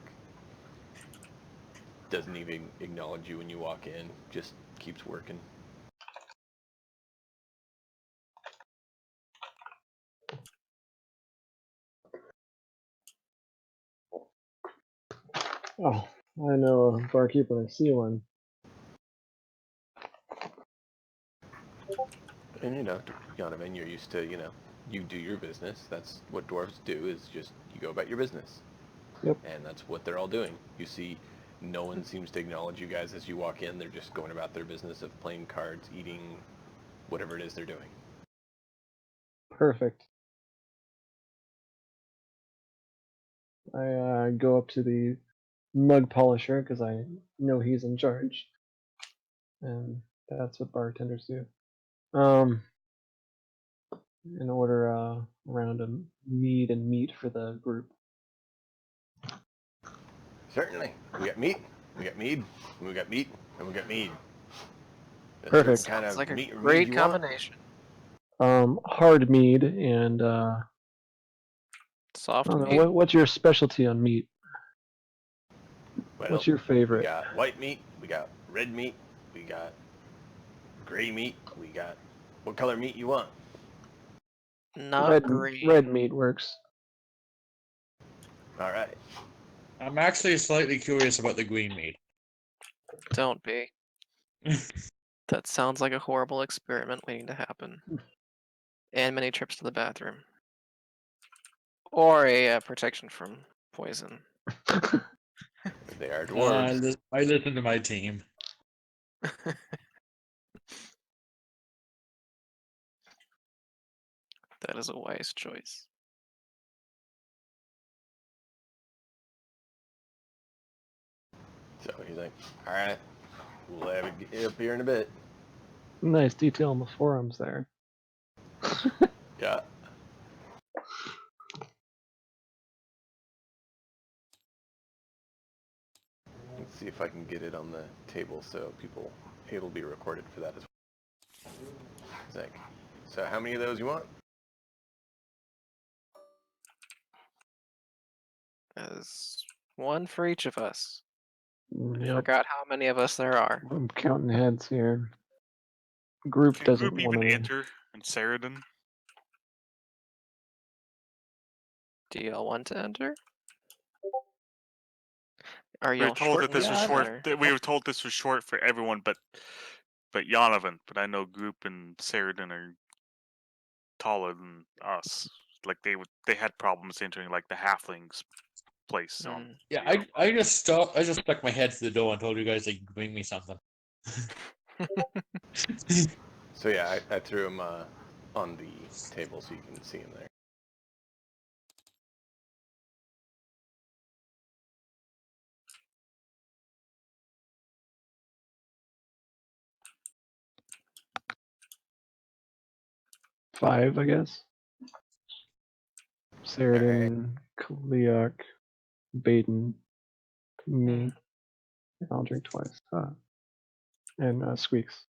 doesn't even acknowledge you when you walk in. Just keeps working. Oh, I know a barkeep when I see one. And Donovan, you're used to, you do your business. That's what dwarves do, is just you go about your business. Yep. And that's what they're all doing. You see, no one seems to acknowledge you guys as you walk in. They're just going about their business of playing cards, eating, whatever it is they're doing. Perfect. I go up to the mug polisher because I know he's in charge, and that's what bartenders do. And order a round of mead and meat for the group. Certainly. We got meat, we got mead, we got meat, and we got mead. A certain Perfect. kind Sounds of like a meat or mead great you want? combination. Hard mead and I Soft don't know meat. what's your specialty on meat. Well, What's your we favorite? got white meat, we got red meat, we got gray meat, we got what color meat you want. Not Red green. meat works. All right. I'm actually slightly curious about the green meat. Don't be. That sounds like a horrible experiment waiting to happen. And many trips to the bathroom. Or a protection from poison. They are dwarves. I listen to my team. That is a wise choice. So he's like, all right, we'll have it get up here in a bit. Nice detail on the forums there. Yeah. Let's see if I can get it on the table so it'll be recorded for that as well. He's like, so how many of those you want? As one for each of us. I Yep. forgot how many of us there are. I'm counting heads here. Group Can doesn't group want even to. enter in Saradin? Do y'all want to enter? Are We were y'all told short that this was Yeah, enough? short. Or... We were told this was short for everyone, but Yonovan. But I know group and Saradin are taller than us. Like they had problems entering like the halflings place on. yeah. The I just stuck my head to the door and told you guys to bring me something. So yeah, I threw him on the table so you can see him there. Five, I guess. All right. Saradin, Kliok, Baden, me. I'll drink twice. And Squeaks.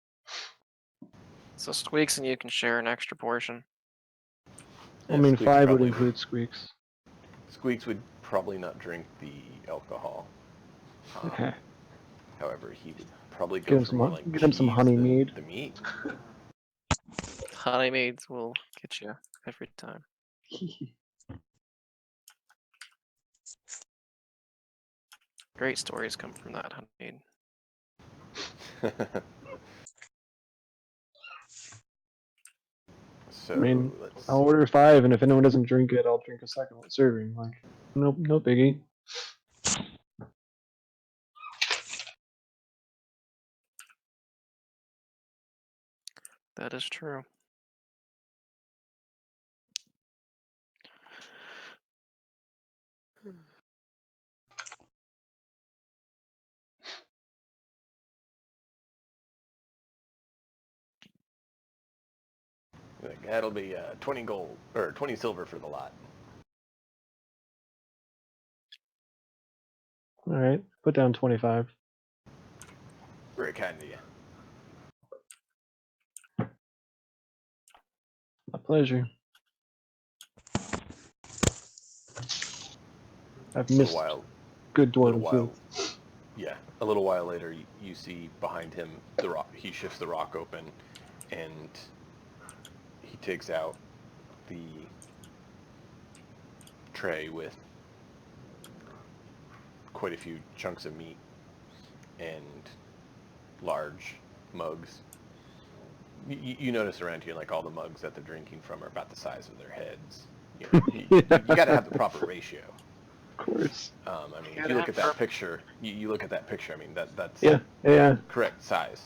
So Squeaks and you can share an extra portion. I mean, Squeaks 5 would probably include Squeaks. Squeaks would probably not drink the alcohol. Okay. However, he would probably Get go him for more some. like Get him some cheese honey than mead. the meat. Honey maids will get you every time. Great stories come from that honey maid. So I mean, let's I'll see. order 5, and if anyone doesn't drink it, I'll drink a second serving. Like, no biggie. That is true. Like, that'll be 20 gold or 20 silver for the lot. All right, put down 25. Very kind of you. My pleasure. I've A little missed while, good a little dwarven while, food. yeah. A little while later, you see behind him the rock. He shifts the rock open, and he takes out the tray with quite a few chunks of meat and large mugs. You notice around here, like all the mugs that they're drinking from are about the size of their heads. You got to have the proper ratio. Of course. I mean, if Gotta you look have at that picture, you look at that picture. I mean, that's Yeah. correct size.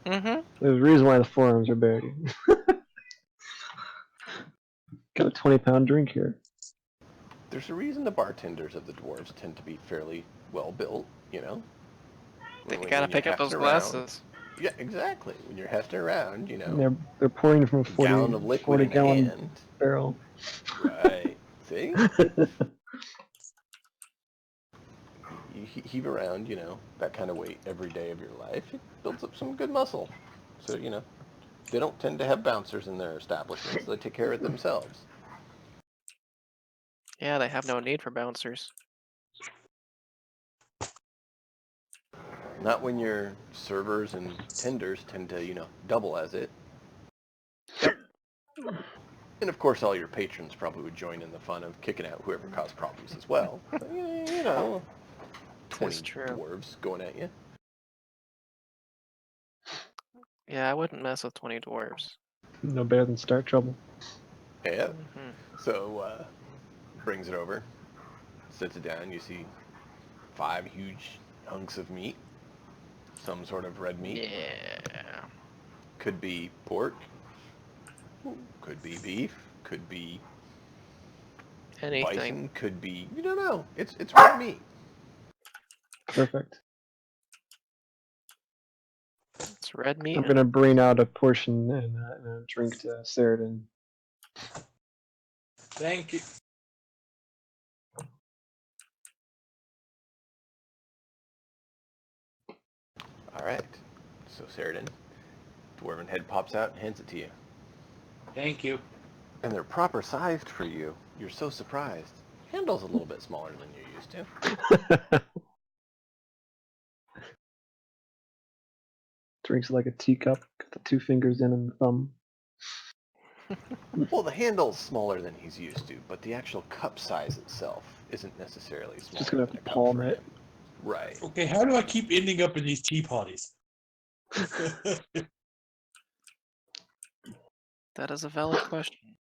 Mm-hmm. There's a reason why the forearms are big. Got a 20-pound drink here. There's a reason the bartenders of the dwarves tend to be fairly well built. They When gotta you're pick up those hefting around. glasses. Yeah, exactly. When you're hefting around, They're pouring from a a gallon of liquid 40 in a gallon hand. barrel. Right. See? You heave around, that kind of weight every day of your life. It builds up some good muscle. So, they don't tend to have bouncers in their establishments. They take care of it themselves. Yeah, they have no need for bouncers. Not when your servers and tenders tend to, double as it. Yep. And of course, all your patrons probably would join in the fun of kicking out whoever caused problems as well. So, 20 That's true. dwarves going at you. Yeah, I wouldn't mess with 20 dwarves. No better than start trouble. Yeah. Mm-hmm. So, brings it over, sets it down. You see 5 huge hunks of meat, some sort of red meat. Yeah. Could be pork, could be beef, could be Anything. bison, could be, you don't know. It's red meat. Perfect. It's red meat. I'm gonna bring out a portion and a drink to Sheridan. Thank you. All right. So Sheridan, dwarven head pops out and hands it to you. Thank you. And they're proper sized for you. You're so surprised. Handle's a little bit smaller than you're used to. Drinks like a teacup. Got the 2 fingers in and the thumb. Well, the handle's smaller than he's used to, but the actual cup size itself isn't necessarily Just smaller gonna than a cup palm for it. him. Right. Okay, how do I keep ending up in these tea parties? That is a valid question.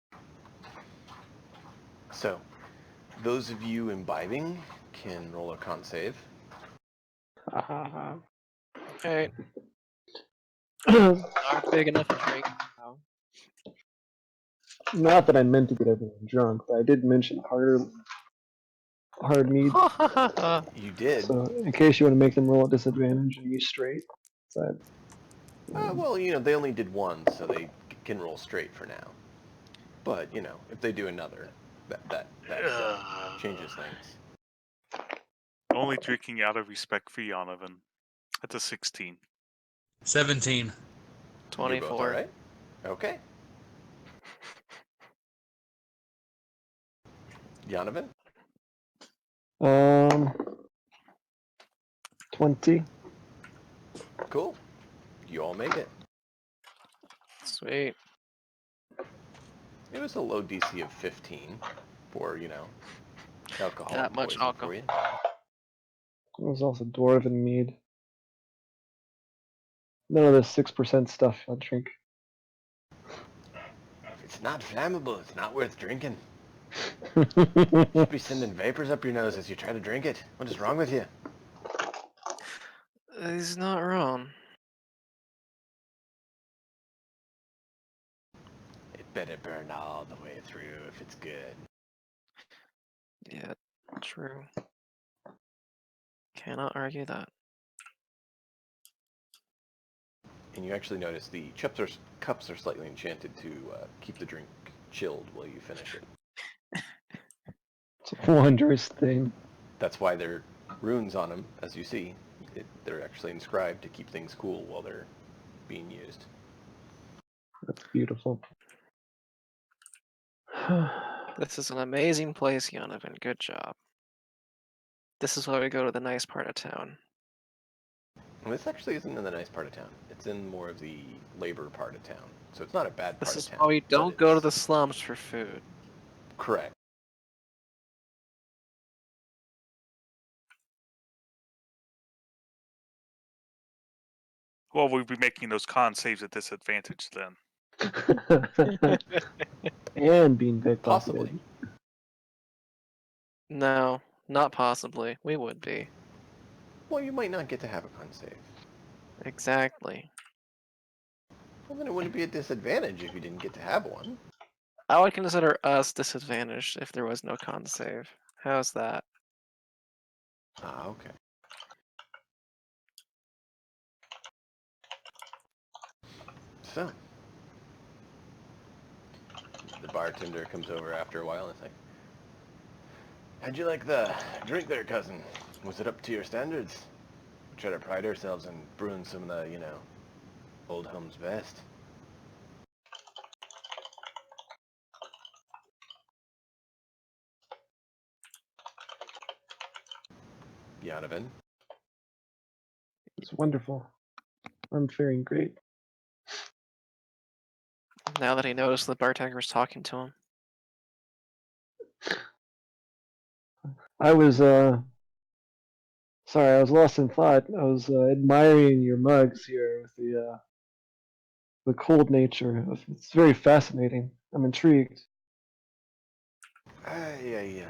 So, those of you imbibing can roll a con save. Alright, not big enough to drink. Oh. Not that I meant to get everyone drunk, but I did mention hard mead. You did. So in case you want to make them roll at disadvantage and use straight, but Well, they only did one, so they can roll straight for now. But, if they do another, that changes things. Only drinking out of respect for Yonovan. That's a 16. 17. You're both 24. all right? Okay. Yonovan? 20. Cool. You all make it. Sweet. It was a low DC of 15 for, alcoholic That much poison alcohol. for you. There's also dwarven mead. None of this 6% stuff I'll drink. If it's not flammable, it's not worth drinking. It's You should be sending vapors up your nose as you try to drink it. What is wrong with you? He's not wrong. It better burn all the way through if it's good. Yeah, true. Cannot argue that. And you actually notice the cups are slightly enchanted to keep the drink chilled while you finish it. a wondrous thing. That's why there are runes on them, as you see. They're actually inscribed to keep things cool while they're being used. That's beautiful. This is an amazing place, Yonovan. Good job. This is why we go to the nice part of town. And this actually isn't in the nice part of town. It's in more of the labor part of town. So it's not a bad This part of is why town, we but don't go to it's the slums for food. correct. Well, we'd be making those con saves a disadvantage then. And being Possibly. pickpocketed. No, not possibly. We would be. Well, you might not get to have a con save. Exactly. Well, then it wouldn't be a disadvantage if you didn't get to have one. I would consider us disadvantaged if there was no con save. How's that? Ah, okay. So, the bartender comes over after a while and is like, how'd you like the drink there, cousin? Was it up to your standards? We try to pride ourselves in brewing some of the, old home's best. Yonovan. It's wonderful. I'm faring great. Now that he noticed the bartender was talking to him. I was sorry, I was lost in thought. I was admiring your mugs here with the cold nature. It's very fascinating. I'm intrigued. I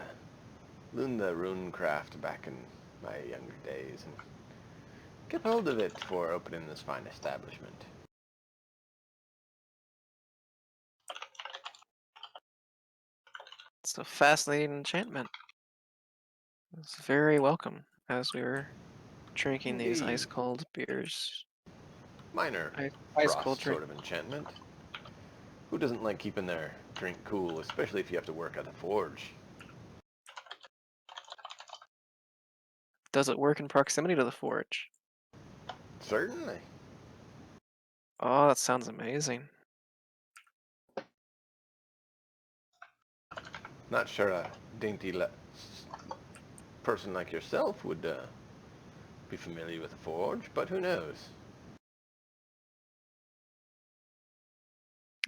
learned the rune craft back in my younger days and get hold of it for opening this fine establishment. It's a fascinating enchantment. It's very welcome as we were drinking these Indeed. ice cold beers. Minor Ice cold frost drink. sort of enchantment. Who doesn't like keeping their drink cool, especially if you have to work at a forge? Does it work in proximity to the forge? Certainly. Oh, that sounds amazing. Not sure a dainty person like yourself would be familiar with a forge, but who knows?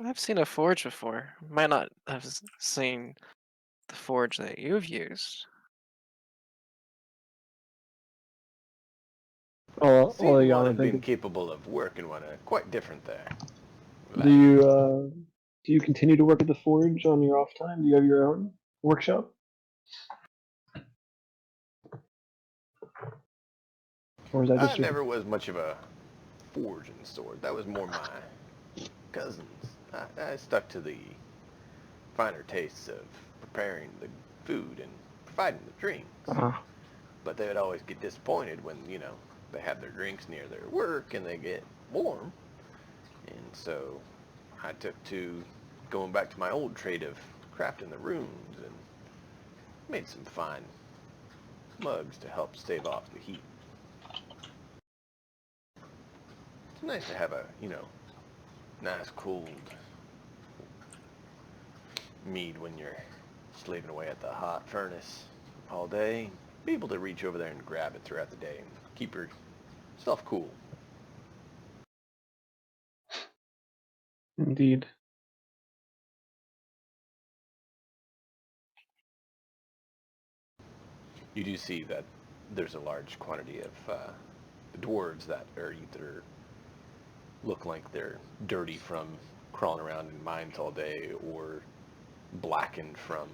I've seen a forge before. Might not have seen the forge that you've used. Oh, Seeing one Yana, and being thinking. capable of working one are quite different there. Do Like, you do you continue to work at the forge on your off time? Do you have your own workshop, or is that I just your? never was much of a forging sword. That was more my cousins. I stuck to the finer tastes of preparing the food and providing the drinks. Ah, But they would always get disappointed when, they have their drinks near their work and they get warm. And so I took to going back to my old trade of crafting the runes and made some fine mugs to help stave off the heat. It's nice to have a, nice cooled mead when you're slaving away at the hot furnace all day. Be able to reach over there and grab it throughout the day and keep yourself cool. indeed. You do see that there's a large quantity of dwarves that are either look like they're dirty from crawling around in mines all day or blackened from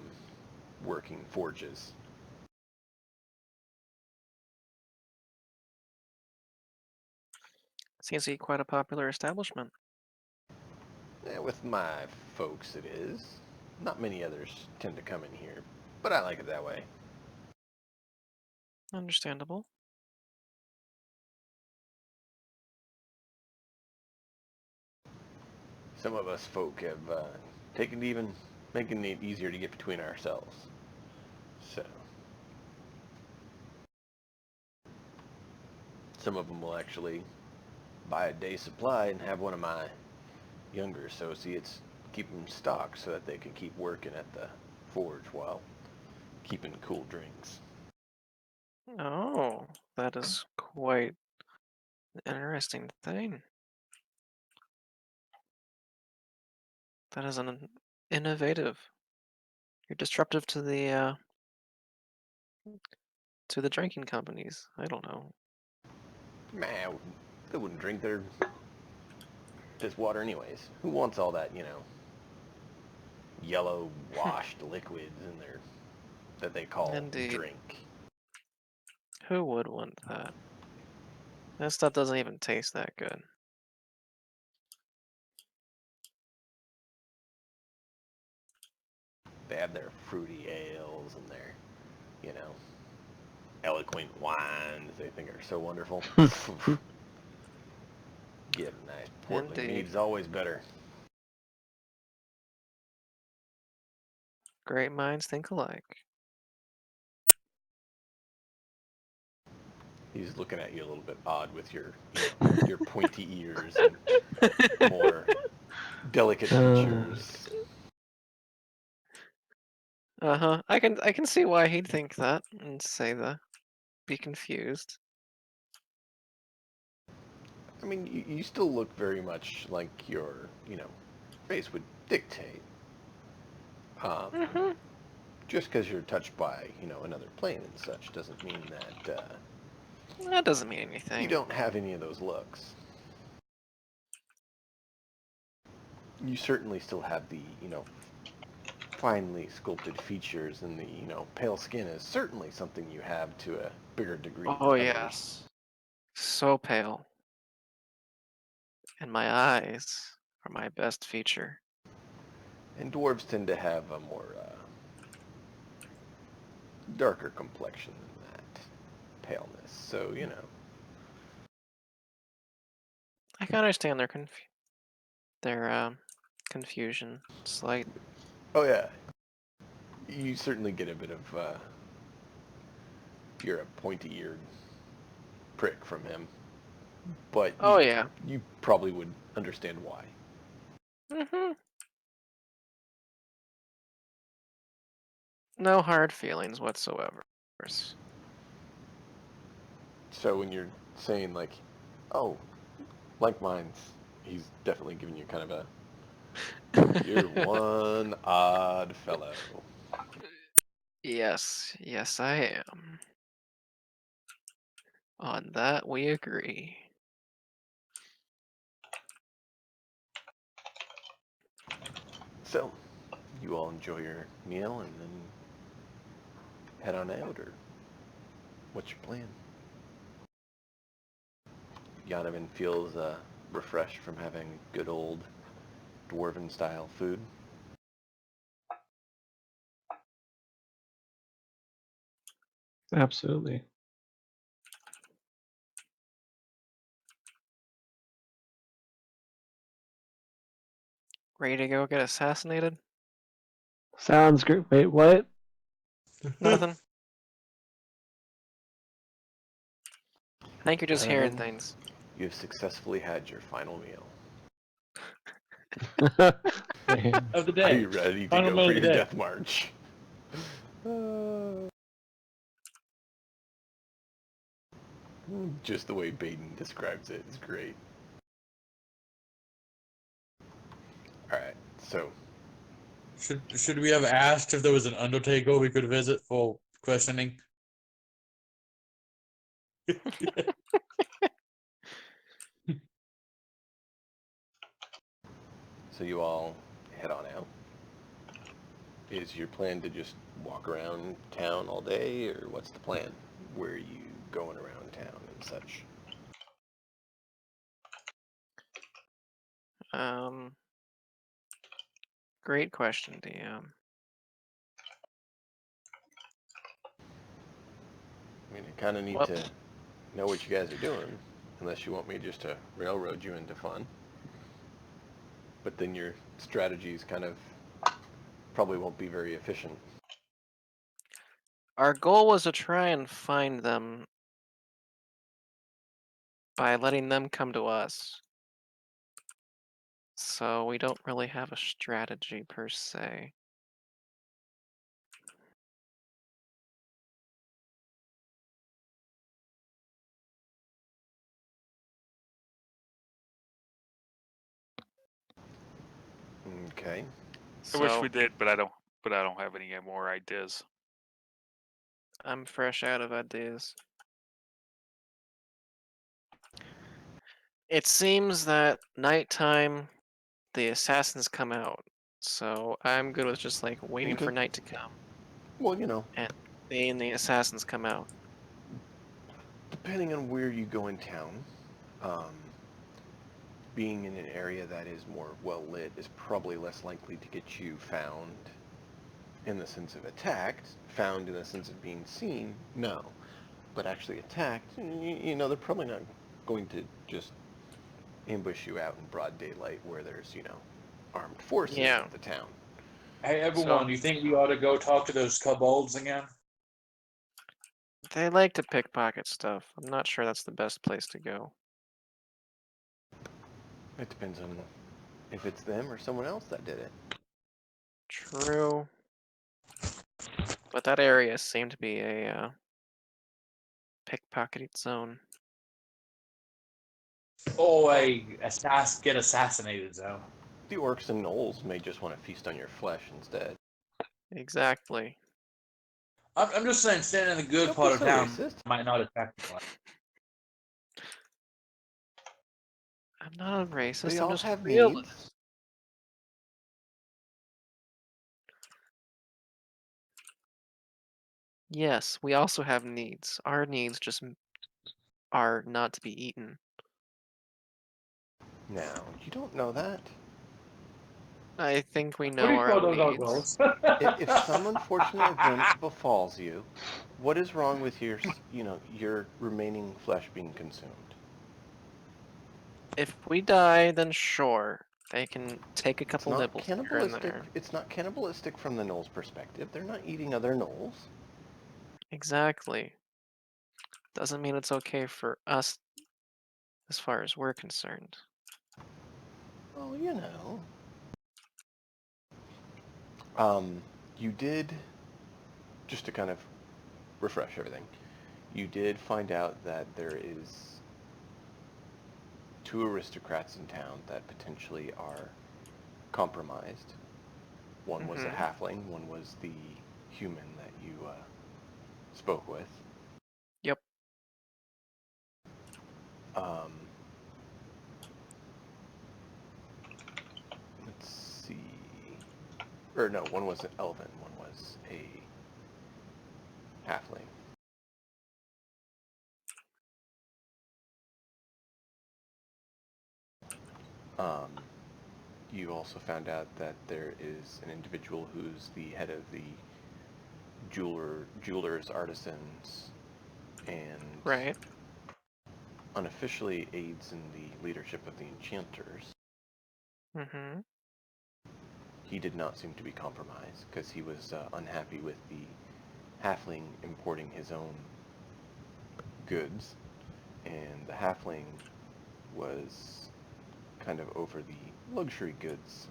working forges. Seems to be quite a popular establishment. With my folks it is. Not many others tend to come in here, but I like it that way. Understandable. Some of us folk have taken to even making it easier to get between ourselves. So, some of them will actually buy a day's supply and have one of my younger associates keep them stocked so that they can keep working at the forge while keeping cool drinks. Oh, that is quite an interesting thing. That is an innovative. You're disruptive to the drinking companies. I don't know. Man, they wouldn't drink this water anyways. Who wants all that, yellow washed liquids in there that they call Indeed. drink? Who would want that? That stuff doesn't even taste that good. They have their fruity ales and their, eloquent wines they think are so wonderful. Get a nice portly Indeed. mead's always better. Great minds think alike. He's looking at you a little bit odd with your pointy ears and more delicate features. Uh-huh. I can see why he'd think that and say that. Be confused. I mean, you still look very much like your, face would dictate. Um, Mm-hmm. just because you're touched by, another plane and such doesn't mean that That doesn't mean you anything. don't have any of those looks. You certainly still have the, finely sculpted features, and the, pale skin is certainly something you have to a bigger degree Oh than others. yes. So pale. And my eyes are my best feature. And dwarves tend to have a more darker complexion than that paleness. So, I can understand their confusion. Slight. oh yeah, you certainly get a bit of, you're a pointy-eared prick from him, but Oh yeah. you probably would understand why. Mm-hmm. No hard feelings whatsoever. So when you're saying like, oh, like mine's, he's definitely giving you kind of a, you're one odd fellow. Yes, yes I am. On that we agree. So, you all enjoy your meal and then head on out, or what's your plan? Yanovan feels refreshed from having good old dwarven style food. Absolutely. Ready to go get assassinated? Sounds great. Wait, what? Nothing. I think you're just hearing Yanovan, things. you have successfully had your final meal. Man. Of the Are day. you ready to Final go meal for of the your day. death march? Just the way Baden describes it is great. Alright, so Should we have asked if there was an undertaker we could visit for questioning? you all head on out. Is your plan to just walk around town all day, or what's the plan? Where are you going around town and such? Um, Great question, DM. I mean, I kind of need Well, to know what you guys are doing, unless you want me just to railroad you into fun. But then your strategies kind of probably won't be very efficient. our goal was to try and find them by letting them come to us. So we don't really have a strategy per se. Okay. I wish So we did, but I don't. But I don't have any more ideas. I'm fresh out of ideas. It seems that nighttime, the assassins come out. So I'm good with just like waiting Okay. for night to come Well, you know, and seeing the assassins come out. depending on where you go in town, um, being in an area that is more well lit is probably less likely to get you found in the sense of attacked. Found in the sense of being seen, no. But actually attacked, you know, they're probably not going to just ambush you out in broad daylight where there's, you know, armed forces Yeah. of the town. Hey, So everyone, you think we ought to go talk to those kobolds again? they like to pickpocket stuff. I'm not sure that's the best place to go. It depends on if it's them or someone else that did it. True. But that area seemed to be a pickpocketed zone. Oh, get assassinated zone. The orcs and gnolls may just want to feast on your flesh instead. Exactly. I'm just saying, staying in the good Don't be part of so town racist. might not attack me. I'm not a They racist, I'm all just a have needs. realist. Yes, we also have needs. Our needs just are not to be eaten. Now, you don't know that. I think we I'm know pretty our sure own those are needs. ghosts. If some unfortunate event befalls you, what is wrong with your, you know, your remaining flesh being consumed? If we die, then sure. They can take a It's couple not nibbles here and cannibalistic. there. It's not cannibalistic from the gnolls' perspective. They're not eating other gnolls. Exactly. Doesn't mean it's okay for us as far as we're concerned. Well, you know. Um, you did, just to kind of refresh everything, you did find out that there is two aristocrats in town that potentially are compromised. One was a Mm-hmm. halfling, one was the human that you spoke with. Yep. Um, let's see. Or no, one was an elven, one was a halfling. Um, you also found out that there is an individual who's the head of the jewelers, artisans, and Right. unofficially aids in the leadership of the enchanters. Mm-hmm. He did not seem to be compromised because he was unhappy with the halfling importing his own goods, and the halfling was kind of over the luxury goods,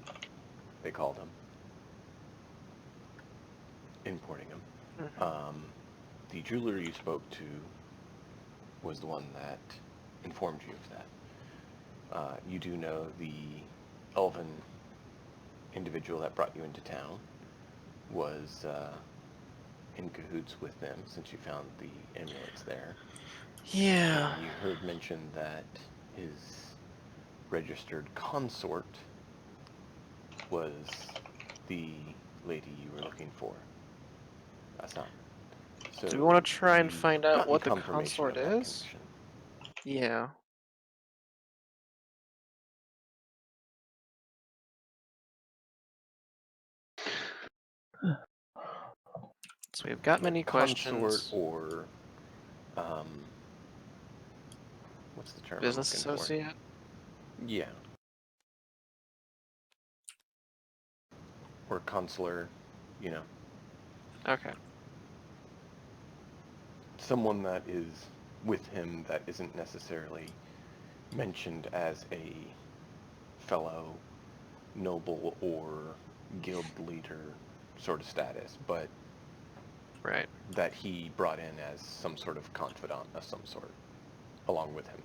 they called them, importing them. Mm-hmm. The jeweler you spoke to was the one that informed you of that. You do know the elven individual that brought you into town was in cahoots with them since you found the amulets there. Yeah. And you heard mention that his registered consort was the lady you were looking for. That's not. Do we So want to try and you've find out gotten what the confirmation consort of that is? connection. Yeah. So we've got Like many consort questions. or um, what's the term I'm Business looking for? associate? Yeah. Or consular, you know. Okay. Someone that is with him that isn't necessarily mentioned as a fellow noble or guild leader sort of status, but Right. that he brought in as some sort of confidant of some sort along with him.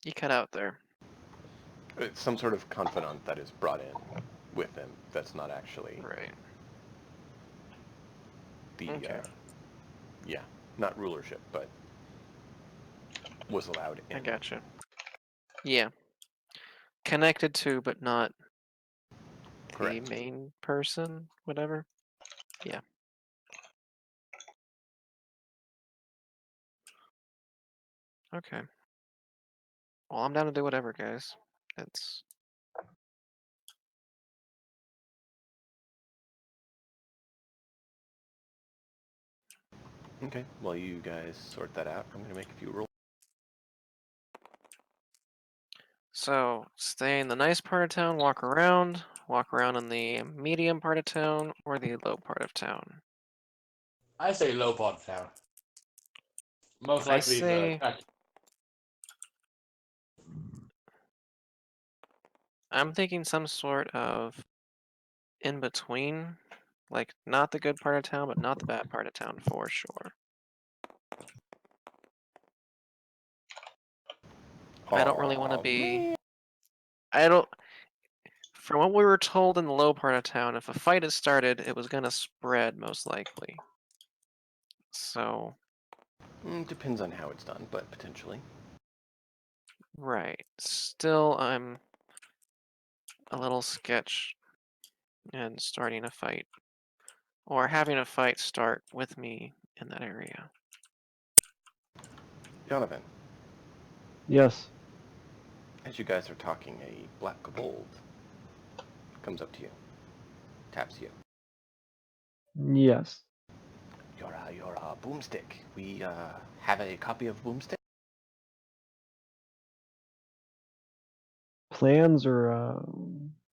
You cut out there. It's some sort of confidant that is brought in with them. That's not actually Right. the, Okay. yeah, not rulership, but was allowed I in. gotcha. Yeah. Connected to, but not the Correct. main person, whatever. Yeah. Okay. Well, I'm down to do whatever, guys. It's Okay, while you guys sort that out, I'm going to make a few rolls. so stay in the nice part of town, walk around in the medium part of town or the low part of town. I say low part of town. Most I likely the say I'm thinking some sort of in between, like not the good part of town, but not the bad part of town for sure. I don't really want to Oh be. man. I don't. From what we were told in the low part of town, if a fight had started, it was gonna spread most likely. So, Depends on how it's done, but potentially. right. Still, I'm a little sketch and starting a fight, or having a fight start with me in that area. Donovan, Yes. as you guys are talking, a black kobold comes up to you, taps you. Yes. You're a boomstick. We have a copy of Boomstick. Plans or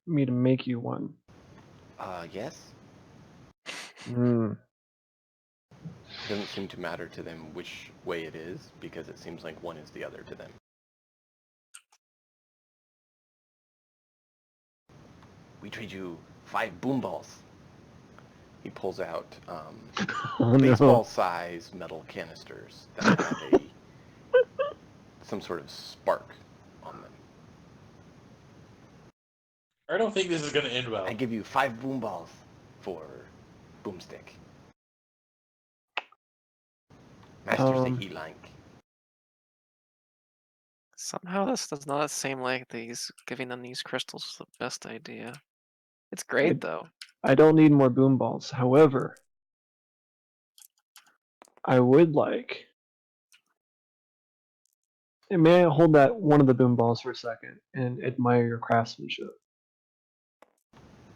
me to make you one? Yes. Hmm. It doesn't seem to matter to them which way it is, because it seems like one is the other to them. We trade you 5 boom balls. He pulls out Oh no. baseball-size metal canisters that have some sort of spark on them. I don't think this is gonna end I well. give you 5 boom balls for Boomstick. Masters the Um. E-Link. Somehow this does not seem like these giving them these crystals is the best idea. It's I great though. I don't need more boom balls. However, I would like. And may I hold that one of the boom balls for a second and admire your craftsmanship?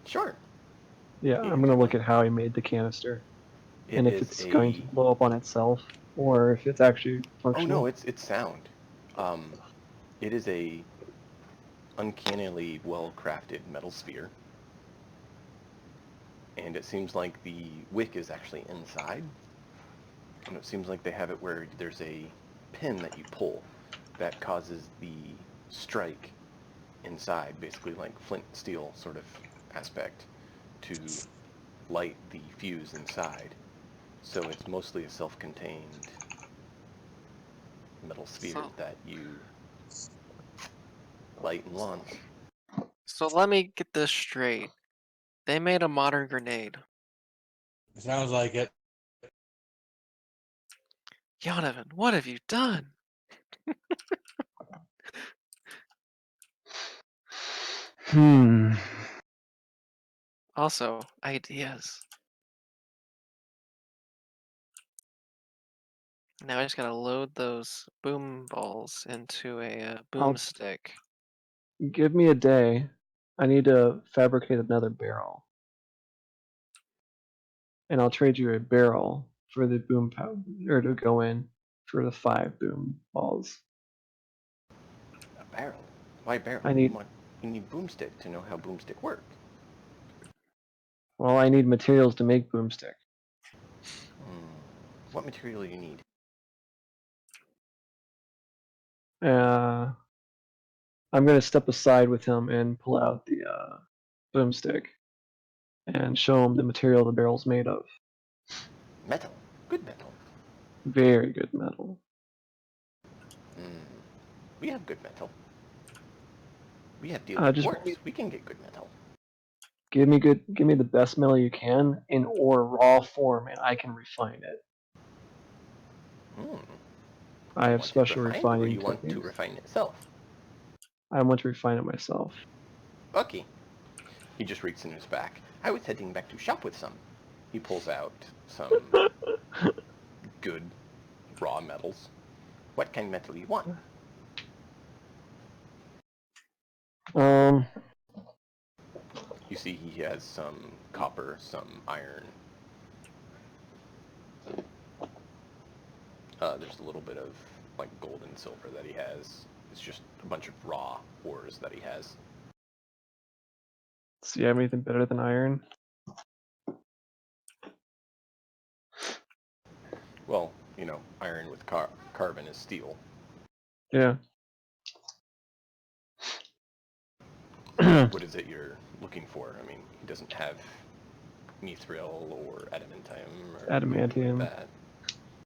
Sure. Yeah, He I'm hands gonna you look one. at how he made the canister It and if is it's going to a... blow up on itself or if it's actually Oh no, functional. it's sound. Um, it is a uncannily well-crafted metal sphere. And it seems like the wick is actually inside. And it seems like they have it where there's a pin that you pull that causes the strike inside, basically like flint and steel sort of aspect, to light the fuse inside. So it's mostly a self-contained metal sphere So that you light and launch. so let me get this straight. They made a modern grenade. Sounds like it. Donovan, what have you done? Hmm. Also, ideas. Now I just gotta load those boom balls into a I'll boomstick. give me a day. I need to fabricate another barrel, and I'll trade you a barrel for the boom powder or to go in for the 5 boom balls. A barrel? Why barrel? I need You need boomstick to know how boomstick work. I need materials to make boomstick. Hmm. What material do you need? Uh, I'm gonna step aside with him and pull out the boomstick and show him the material the barrel's made of. Metal. Good metal. Very good metal. Hmm. We have good metal. We have deal with Just dwarves. We can get good metal. give me the best metal you can in ore raw form, and I can refine it. Hmm. I You have want it special refined, or refining you want to techniques. refine itself? I want to refine it myself. Okay. He just reaches in his back. I was heading back to shop with some. He pulls out some good raw metals. What kind of metal you want? Um, You see he has some copper, some iron. There's a little bit of like gold and silver that he has. It's just a bunch of raw ores that he has. do you have anything better than iron? Well, you know, iron with carbon is steel. Yeah. What is it you're looking for? I mean, he doesn't have mithril or adamantium or anything like Adamantium. that.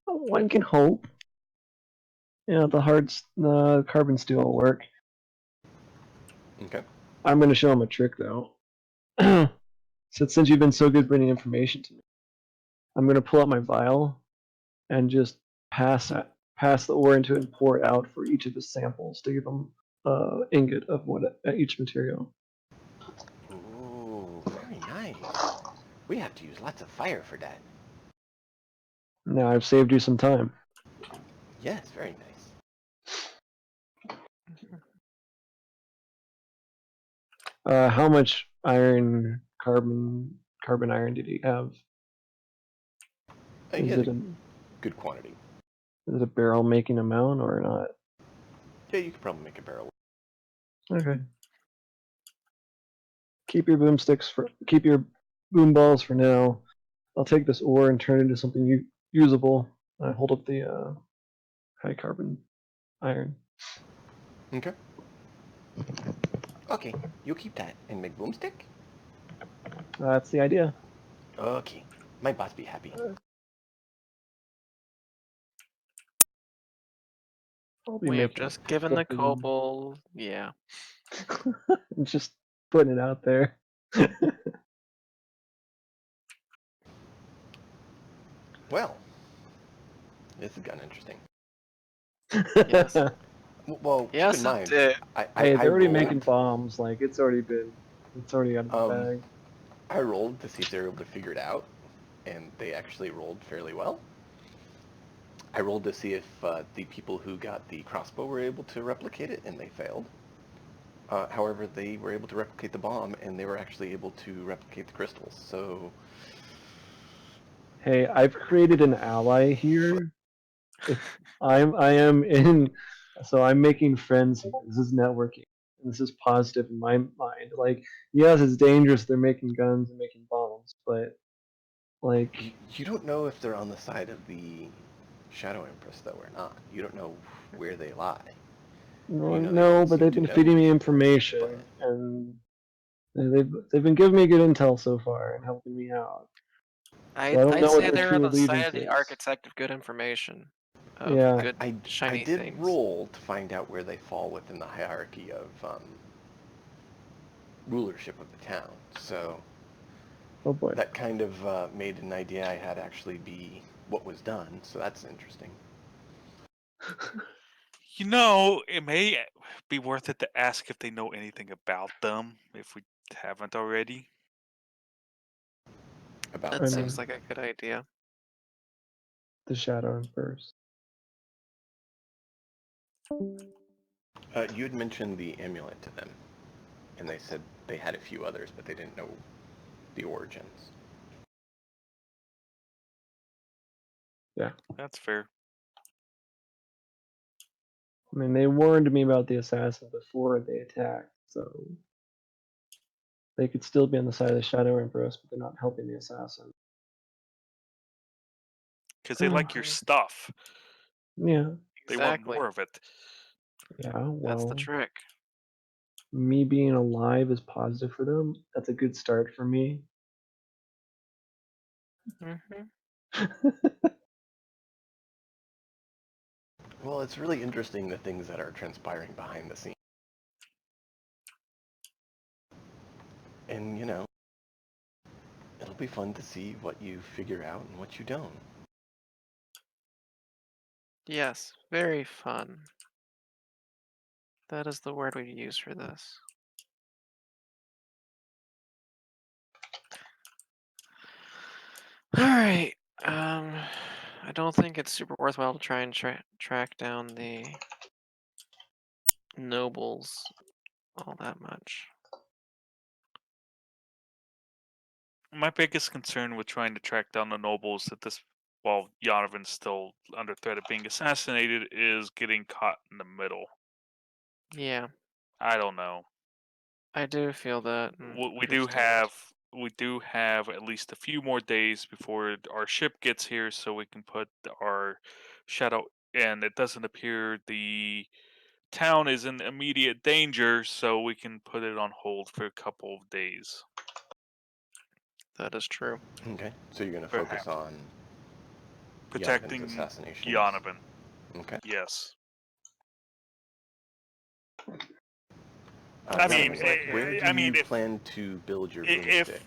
One can hope. The carbon steel will work. Okay. I'm going to show him a trick though. Since you've been so good bringing information to me, I'm going to pull out my vial and just pass the ore into it and pour it out for each of the samples to give them ingot of what each material. Ooh, very nice. We have to use lots of fire for that. Now I've saved you some time. Yes, very nice. How much carbon iron did he have? He Is has it a a good quantity. barrel making amount or not? Yeah, you could probably make a barrel. Okay. Keep your boom balls for now. I'll take this ore and turn it into something usable. I hold up the high carbon iron. Okay. Okay, you keep that and make boomstick? That's the idea. Okay. My boss be happy. I'll be We have making just a given the stuff for them. kobold. Yeah. Just putting it out there. Well, this has gotten interesting. Yes. Well, keep in Yes, it mind, did. Hey, I they're already making rolled. bombs. Like it's already out of the Um, bag. I rolled to see if they were able to figure it out, and they actually rolled fairly well. I rolled to see if the people who got the crossbow were able to replicate it, and they failed. However, they were able to replicate the bomb, and they were actually able to replicate the crystals. So, Hey, I've created an ally here. If I am in, so I'm making friends here. This is networking. This is positive in my mind. Like, yes, it's dangerous. They're making guns and making bombs, but like, you don't know if they're on the side of the Shadow Empress, though, or not. You don't know where they lie. You know, they no, don't but seem they've to been know feeding me people, but information, and they've been giving me good intel so far and helping me out. So I don't I'd know what say their they're on true the side allegiance of the is. architect of good information, of Yeah. good I shiny did things. roll to find out where they fall within the hierarchy of rulership of the town. So Oh boy. that kind of made an idea I had actually be what was done. So that's interesting. You know, it may be worth it to ask if they know anything about them, if we haven't already. About That I them. seems mean, like a good idea. the Shadow Emperors. You had mentioned the amulet to them, and they said they had a few others, but they didn't know the origins. Yeah. That's fair. I mean, they warned me about the assassin before they attacked, so they could still be on the side of the Shadow Empress, but they're not helping the assassin. Because they like your stuff. Yeah. They want Exactly. more of it. Yeah. That's the Well, trick. me being alive is positive for them. That's a good start for me. Hmm. Well, it's really interesting the things that are transpiring behind the scenes. And, it'll be fun to see what you figure out and what you don't. Yes, very fun. That is the word we use for this. All right. I don't think it's super worthwhile to try and track down the nobles all that much. My biggest concern with trying to track down the nobles at this, while Yonovan's still under threat of being assassinated, is getting caught in the middle. Yeah, I don't know. I do feel that and We understand. we do have at least a few more days before our ship gets here, so we can put our shadow. And it doesn't appear the town is in immediate danger, so we can put it on hold for a couple of days, That is true. Okay, so you're going to focus perhaps. on Yonovan's Protecting assassinations. Yonovan. Okay. Yes. I mean, Seems like where it. do you plan to build your if boomstick?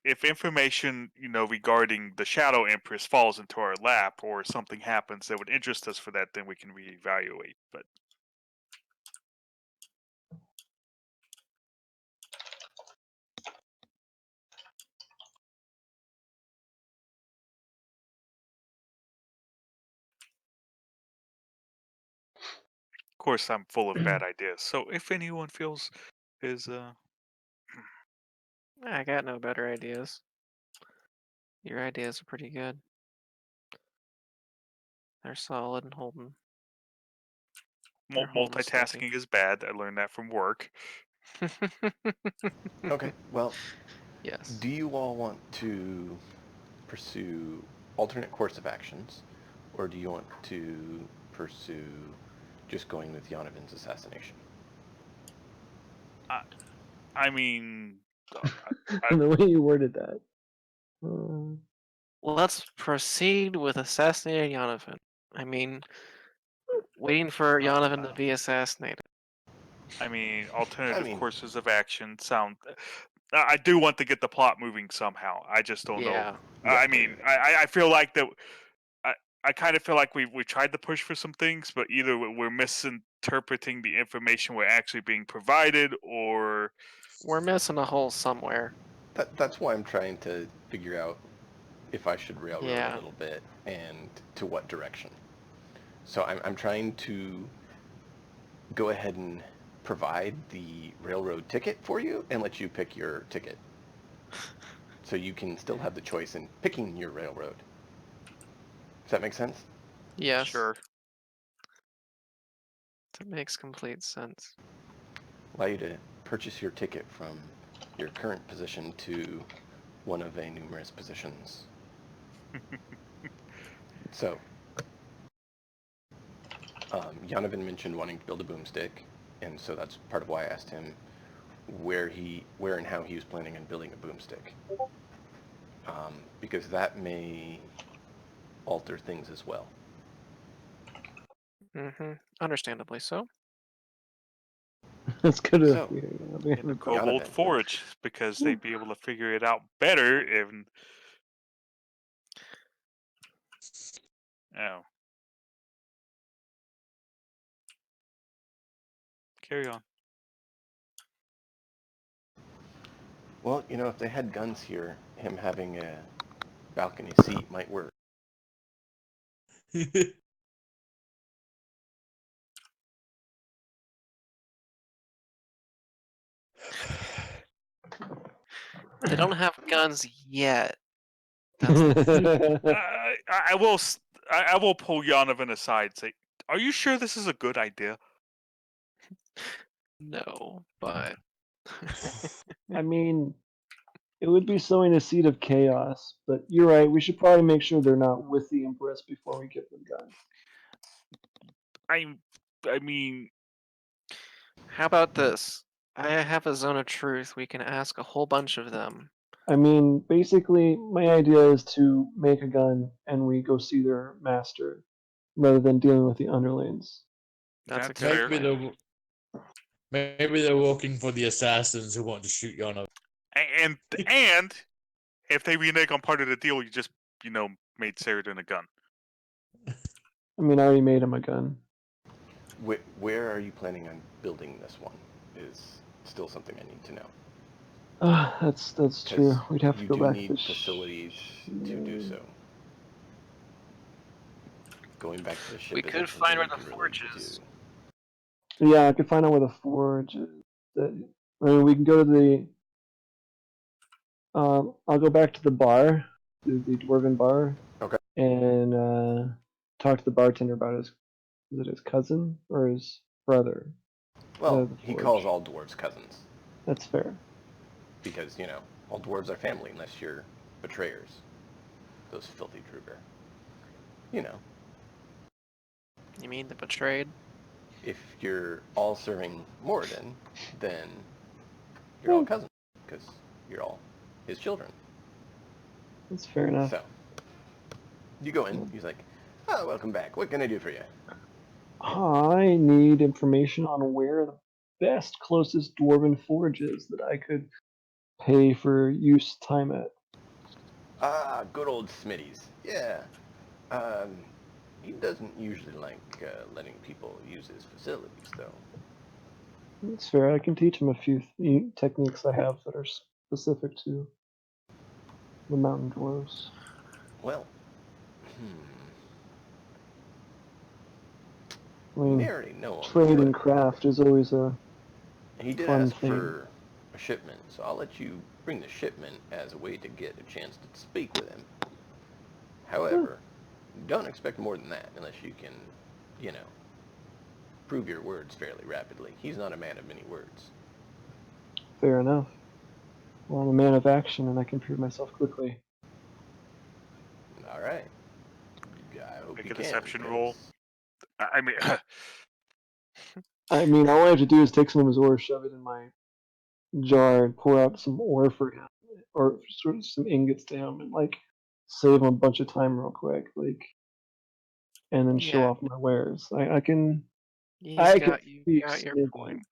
if information regarding the Shadow Empress falls into our lap, or something happens that would interest us for that, then we can reevaluate. But of course, I'm full of bad ideas. So if anyone feels is I got no better ideas. Your ideas are pretty good. They're solid and holding. They're holding steady. multitasking is bad, I learned that from work. Okay, well, Yes. do you all want to pursue alternate course of actions, or do you want to pursue just going with Yonovan's assassination? I, I mean, And the way you worded that. Let's proceed with assassinating Yonovan. I mean, waiting for Yonovan to be assassinated. I alternative mean, courses of action sound. I do want to get the plot moving somehow. I just don't know. Yeah. yeah, I feel like that. I, I kind of feel like we tried to push for some things, but either we're misinterpreting the information we're actually being provided, or We're missing a hole somewhere. that's why I'm trying to figure out if I should railroad a Yeah. little bit and to what direction. So I'm trying to go ahead and provide the railroad ticket for you and let you pick your ticket. So you can still have the choice in picking your railroad. Does that make sense? Yes. sure. That makes complete sense. Allow you to purchase your ticket from your current position to one of a numerous positions. So, Yanovan mentioned wanting to build a boomstick, and so that's part of why I asked him where and how he was planning on building a boomstick, because that may alter things as well. Mm-hmm. Understandably so. That's good of So, you. In the Kobold Yanovan, Forge, because they'd be able to figure it out better. And oh, carry on. well, if they had guns here, him having a balcony seat might work. They don't have guns yet. That's the I will. I will pull Yonovan aside and say, "Are you sure this is a good idea?" no, but I mean, it would be sowing a seed of chaos, but you're right. We should probably make sure they're not with the Empress before we give them guns. I. I mean, how about this? I have a zone of truth. We can ask a whole bunch of them I mean, basically, my idea is to make a gun and we go see their master rather than dealing with the underlings. That's a That's good fair. plan. Maybe they're looking for the assassins who want to shoot Yana. And if they renege on part of the deal, you just made Saradin a gun. I mean, I already made him a gun. Where are you planning on building this one? Is still something I need to know. That's true. We'd have to you go do back to need the facilities to do so. Going back to the ship We isn't could something find where you the can really forge do. is. Yeah, I could find out where the forge is. I mean, we can go to the. I'll go back to the bar, the dwarven bar, Okay. and talk to the bartender about is it his cousin or his brother? Well, The he forge. calls all dwarves cousins That's fair. because all dwarves are family unless you're betrayers. Those filthy Druger. You know, You mean the betrayed? if you're all serving Moradin, then you're all Yeah, cousins because you're all his children. that's fair enough. So you go in. He's like, "Oh, welcome back. What can I do for you?" I need information on where the best, closest dwarven forge is that I could pay for use time at. Ah, good old Smitty's. Yeah. Um, he doesn't usually like letting people use his facilities, though. That's fair. I can teach him a few techniques I have that are specific to the mountain dwarves. Well, I you may mean, already know him, trade but and craft is always a he did fun ask thing. for a shipment, so I'll let you bring the shipment as a way to get a chance to speak with him. Huh, However, don't expect more than that unless you can, you know, prove your words fairly rapidly. He's not a man of many words. fair enough. Well, I'm a man of action and I can prove myself quickly. All right. I hope Make you a can, deception roll. because I mean, I mean, all I have to do is take some of his ore, shove it in my jar, and pour out some ore for him, or sort of some ingots to him, and like save him a bunch of time real quick, like, and then show Yeah, off my wares. I can he's I can got you speak got your point.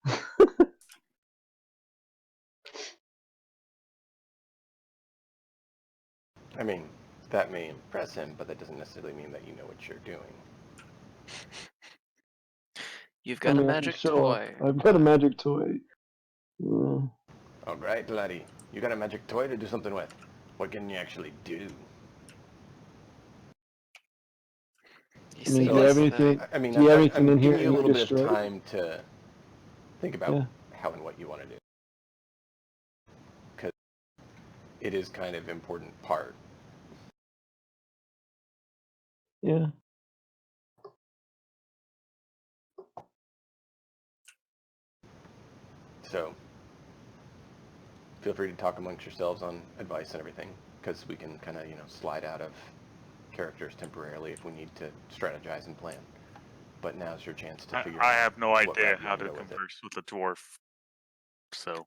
sniveling. I mean, that may impress him, but that doesn't necessarily mean that you know what you're doing. You've I got a mean, I can magic show off. toy, I've got a but magic toy. Uh, All right, laddie. You got a magic toy to do something with. What can you actually do? you I mean, say do you So, have this anything? thing. Do you have anything I'm in here giving I you a need little bit of destroyed? time to think about Yeah, how and what you want to do, because it is kind of important part. yeah. So, feel free to talk amongst yourselves on advice and everything, because we can kind of, slide out of characters temporarily if we need to strategize and plan. But now's your chance to figure I out have no what idea route you how want to to go with it. converse with a dwarf. So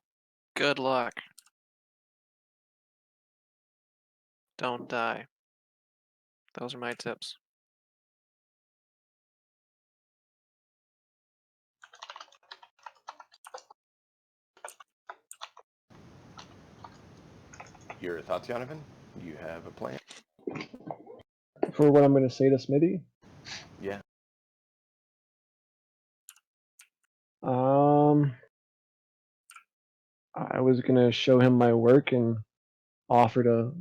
Good luck. Don't die. Those are my tips. Your thoughts, Jonathan? Do you have a plan? For what I'm going to say to Smitty, Yeah. um, I was going to show him my work and offer to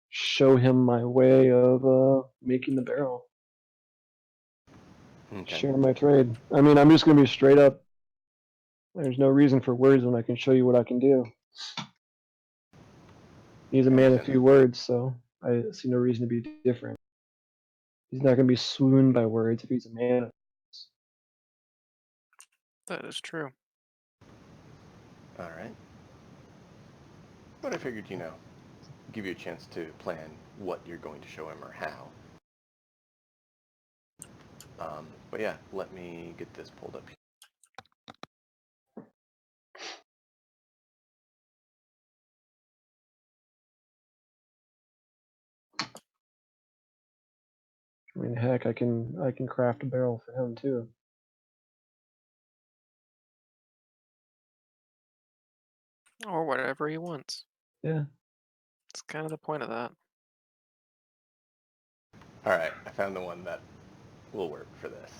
show him my way of making the barrel. Okay. Share my trade. I mean, I'm just going to be straight up. There's no reason for words when I can show you what I can do. He's a I man of understand few that. words, so I see no reason to be different. He's not going to be swooned by words if he's a man. That is true. All right. But I figured, give you a chance to plan what you're going to show him or how. But yeah, let me get this pulled up here. I mean, heck, I can craft a barrel for him too. Or whatever he wants. Yeah. It's kind of the point of that. All right, I found the one that will work for this.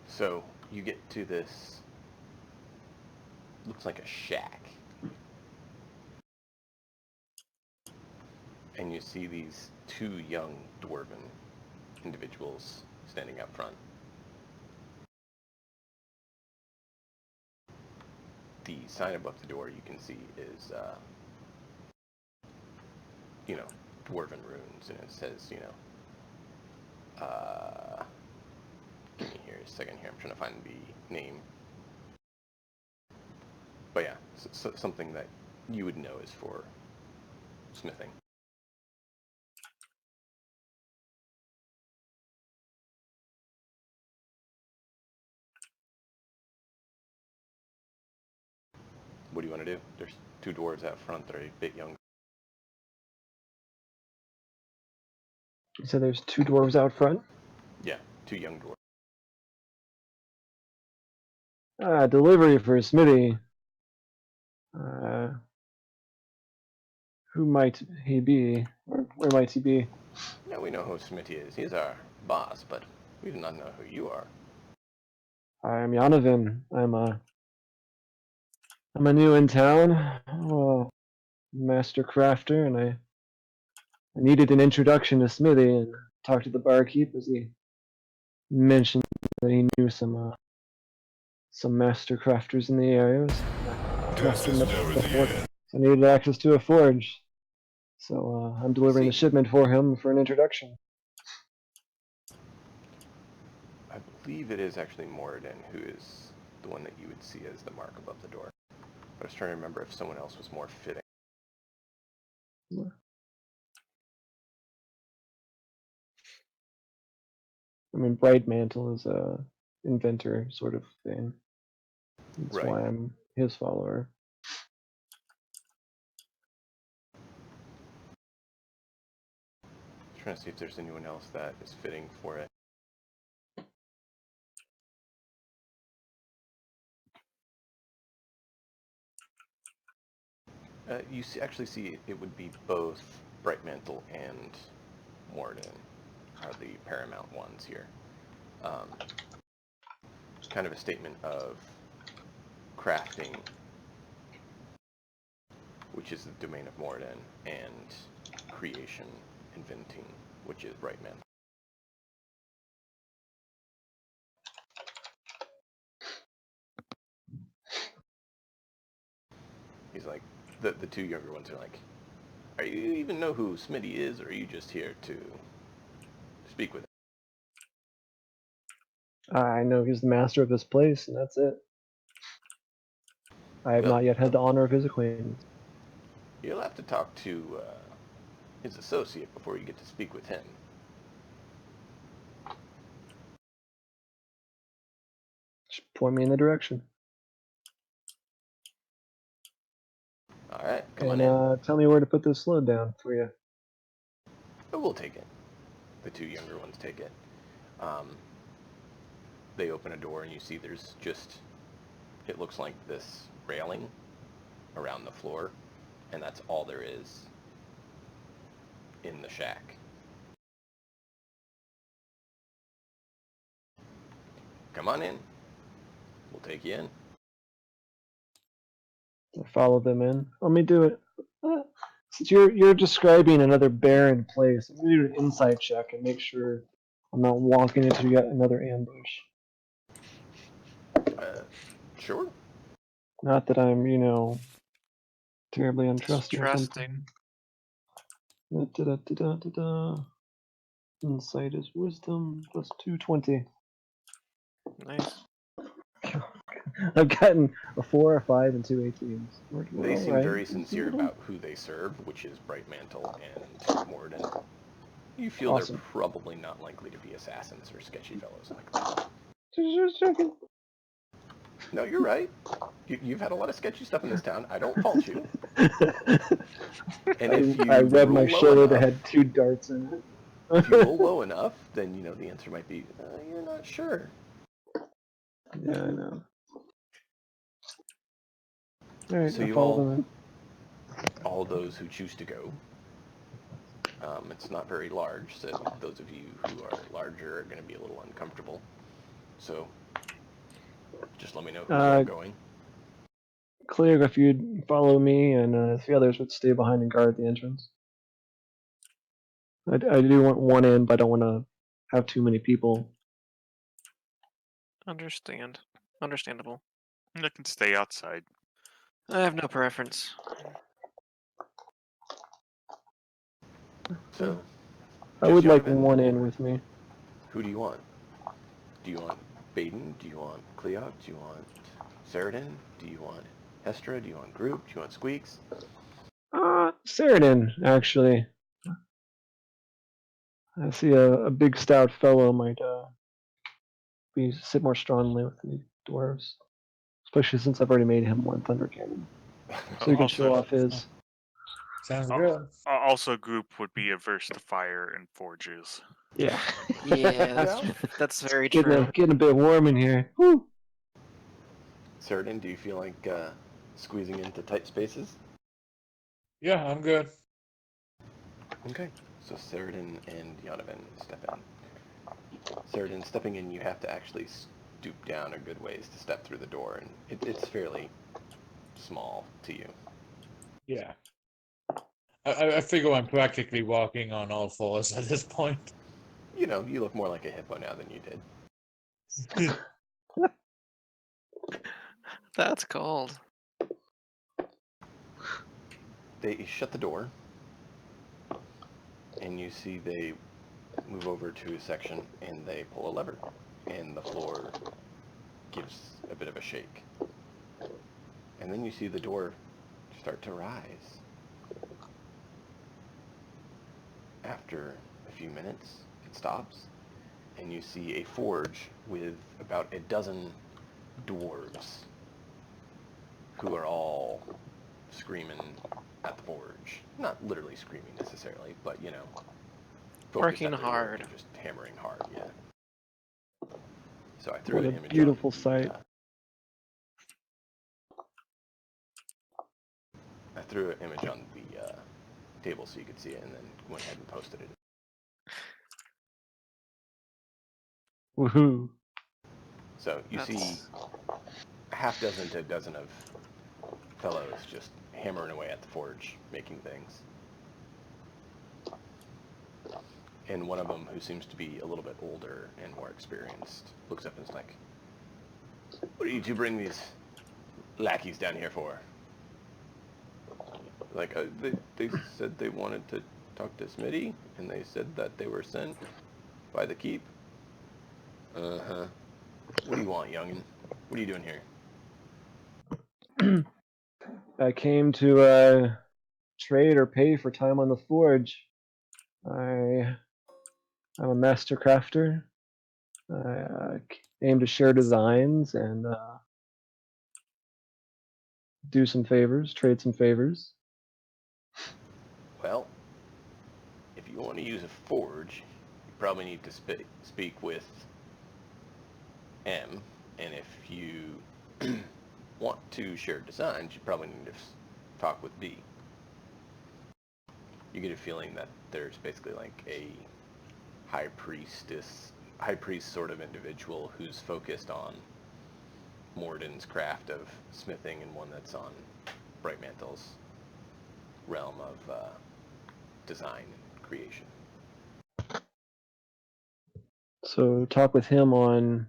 So you get to this, looks like a shack. And you see these two young dwarven individuals standing up front. The sign above the door you can see is, dwarven runes, and it says, give me here a second here, I'm trying to find the name. But yeah, something that you would know is for smithing. What do you want to do? There's two dwarves out front that are a bit younger. So there's two dwarves out front. Yeah, two young dwarves. Delivery for Smitty. Who might he be? Where might he be? Now we know who Smitty is. He's our boss, but we do not know who you are. I'm Yonovan. I'm a new in town, master crafter, and I needed an introduction to Smithy and talked to the barkeep as he mentioned that he knew some master crafters in the area. So I needed access to a forge. So I'm delivering the shipment for him for an introduction. I believe it is actually Moradin who is the one that you would see as the mark above the door. I was trying to remember if someone else was more fitting. I mean, Bright Mantle is a inventor sort of thing. That's Right. why I'm his follower. Trying to see if there's anyone else that is fitting for it. You actually see it would be both Brightmantle and Moradin are the paramount ones here. Kind of a statement of crafting, which is the domain of Moradin, and creation, inventing, which is Brightmantle. He's like, the two younger ones are like, are you even know who Smitty is, or are you just here to speak with him? I know he's the master of this place, and that's it. I have Well, not yet had the honor of his acquaintance. you'll have to talk to his associate before you get to speak with him. Just point me in the direction. All right, come on And in. tell me where to put this load down for you. But we'll take it. The two younger ones take it. They open a door and you see there's just, it looks like this railing around the floor, and that's all there is in the shack. Come on in. We'll take you in. I follow them in. Let me do it. Since you're describing another barren place, I'm gonna do an insight check and make sure I'm not walking into yet another ambush. Sure. Not that I'm, terribly untrusting or Trusting. something. Da-da-da-da-da-da. Insight is wisdom plus 220. Nice. I've gotten a 4, a 5, and 2 18s. They seem Alright. very sincere about who they serve, which is Brightmantle and Morden. You feel Awesome. they're probably not likely to be assassins or sketchy fellows like that. Just checking. No, you're right. You've had a lot of sketchy stuff in this town. I don't fault you. And if I you rubbed my roll low shoulder that enough, had 2 darts in it. if you roll low enough, then the answer might be you're not sure. Yeah, I know. Alright, So I you follow all those who choose to go. It's not very large, so those of you who are larger are going to be a little uncomfortable. So just let me know who's not them. going. Clear if you'd follow me, and the others would stay behind and guard the entrance. I do want one in, but I don't want to have too many people. Understandable. I can stay outside. I have no preference. So I just would like Yonavan, one in or with me. who do you want? Do you want Baden? Do you want Cleog? Do you want Saradin? Do you want Hestra? Do you want Group? Do you want Squeaks? Saradin, actually. I see a big stout fellow might sit more strongly with the dwarves. Especially since I've already made him one thunder cannon. So he can show Also, off his. Sounds al- good. also, group would be averse to fire and forges. Yeah. Yeah, Well, that's very Getting true. getting a bit warm in here. Woo! Saradin, do you feel like squeezing into tight spaces? Yeah, I'm good. Okay. So Saradin and Yonavan step in. Saradin, stepping in, you have to actually stoop down a good ways to step through the door, and it's fairly small to you. Yeah. I figure I'm practically walking on all fours at this point. You know, you look more like a hippo now than you did. That's cold. They shut the door, and you see they move over to a section, and they pull a lever, and the floor gives a bit of a shake. And then you see the door start to rise. After a few minutes, it stops, and you see a forge with about a dozen dwarves who are all screaming at the forge. Not literally screaming necessarily, but focused Working at their work hard. and just hammering hard, yeah. So I threw What an a image on beautiful sight. the table so you could see it, and then went ahead and posted it. Woohoo! So you see a half dozen to a dozen of fellows just hammering away at the forge, making things. And one of them, who seems to be a little bit older and more experienced, looks up and is like, "What did you bring these lackeys down here for?" Like, they said they wanted to talk to Smitty, and they said that they were sent by the keep. Uh-huh. What do you want, youngin? What are you doing here? I came to trade or pay for time on the forge. I'm a master crafter. I aim to share designs and do some favors, trade some favors. Well, if you want to use a forge, you probably need to speak with M, and if you want to share designs, you probably need to talk with B. You get a feeling that there's basically like a high priest sort of individual who's focused on Morden's craft of smithing, and one that's on Brightmantle's realm of design and creation. So talk with him on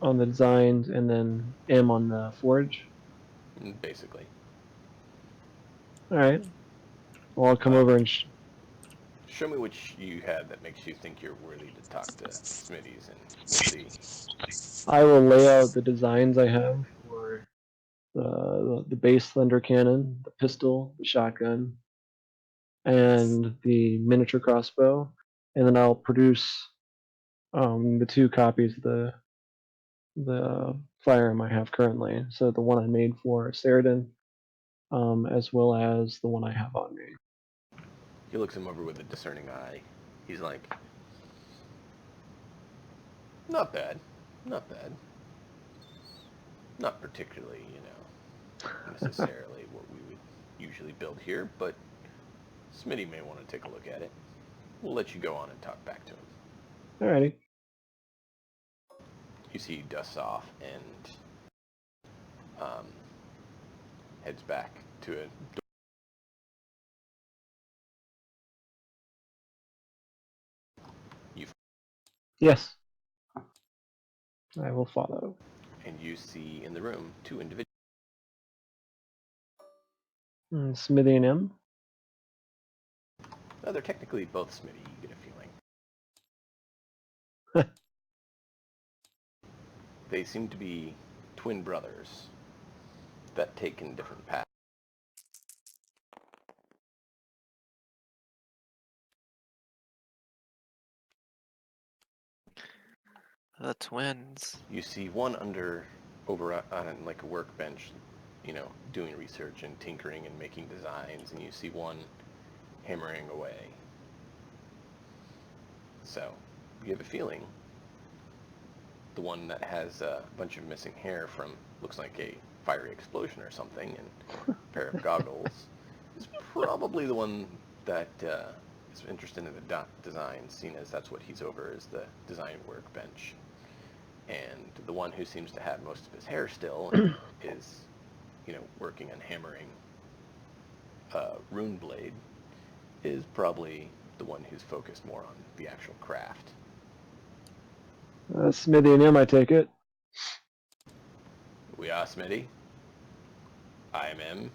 the designs, and then M on the forge. Basically. All right. Well, I'll come Uh, over and show me which you had that makes you think you're worthy to talk to Smitty's, and we'll see. I will lay out the designs I have for the base thunder cannon, the pistol, the shotgun, and the miniature crossbow, and then I'll produce the 2 copies of the firearm I have currently. So the one I made for Sheridan, as well as the one I have on me. He looks him over with a discerning eye. He's like, not bad, not bad. Not particularly, necessarily what we would usually build here, but Smitty may want to take a look at it. We'll let you go on and talk back to him. Alrighty. You see he dusts off and heads back to a door. Yes. I will follow. And you see in the room 2 individuals. Smithy and M. They're technically both Smitty, you get a feeling. They seem to be twin brothers that take in different paths. The twins. You see one over on like a workbench, doing research and tinkering and making designs, and you see one hammering away. So, you have a feeling the one that has a bunch of missing hair from, looks like a fiery explosion or something, and a pair of goggles, is probably the one that is interested in the design, seeing as that's what he's over, is the design workbench. And the one who seems to have most of his hair still and is, working on hammering rune blade is probably the one who's focused more on the actual craft. Smithy and M, I take it. We are Smitty. I am M.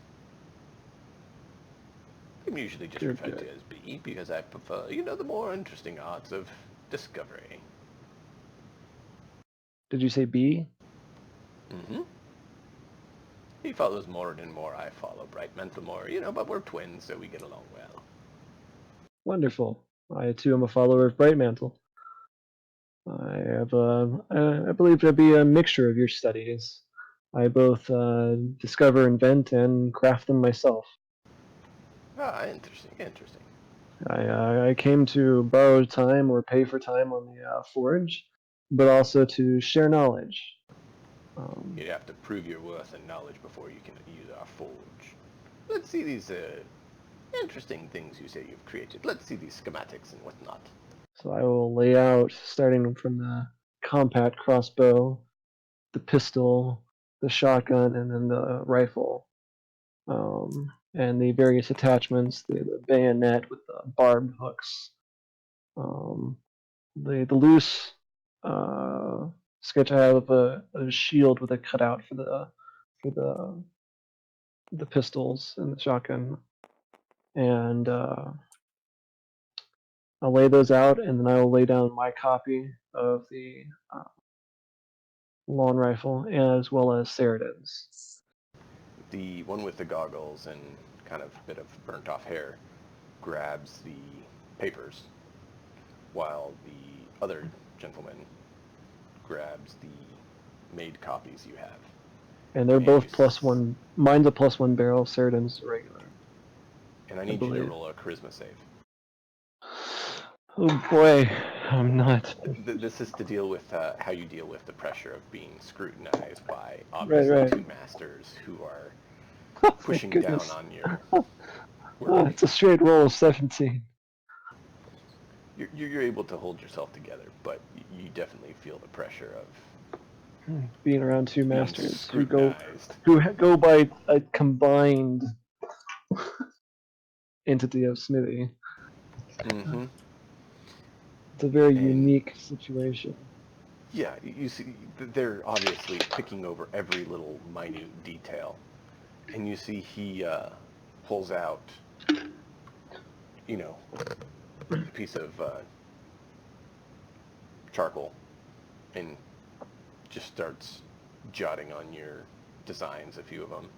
I'm usually just Good, referred good. to as B because I prefer, the more interesting arts of discovery. Did you say B? Mm-hmm. He follows Moradin more, I follow Bright Mental more, but we're twins, so we get along well. Wonderful. I too am a follower of Brightmantle. I believe to be a mixture of your studies. I both discover, invent, and craft them myself. Ah, interesting. I came to borrow time or pay for time on the forge, but also to share knowledge. You'd have to prove your worth and knowledge before you can use our forge. Let's see these interesting things you say you've created. Let's see these schematics and whatnot. So I will lay out, starting from the compact crossbow, the pistol, the shotgun, and then the rifle. And the various attachments, the bayonet with the barbed hooks, the loose sketch I have of a shield with a cutout for the pistols and the shotgun, and I'll lay those out, and then I will lay down my copy of the lawn rifle as well as Sheridan's. The one with the goggles and kind of bit of burnt off hair grabs the papers, while the other gentleman grabs the made copies you have. And they're And both +1. Mine's a +1 barrel. Sheridan's regular. And I need you to roll a charisma save. Oh boy, I'm not. This is to deal with how you deal with the pressure of being scrutinized by Right, obviously right. 2 masters who are Oh, pushing thank down goodness. on your Oh, work. it's a straight roll of 17. You're able to hold yourself together, but you definitely feel the pressure of Being around 2 being masters scrutinized. who go by a combined entity of Smithy. Mm-hmm. It's a very And unique situation. yeah, you see, they're obviously picking over every little minute detail, and you see he pulls out, a piece of charcoal and just starts jotting on your designs, a few of them,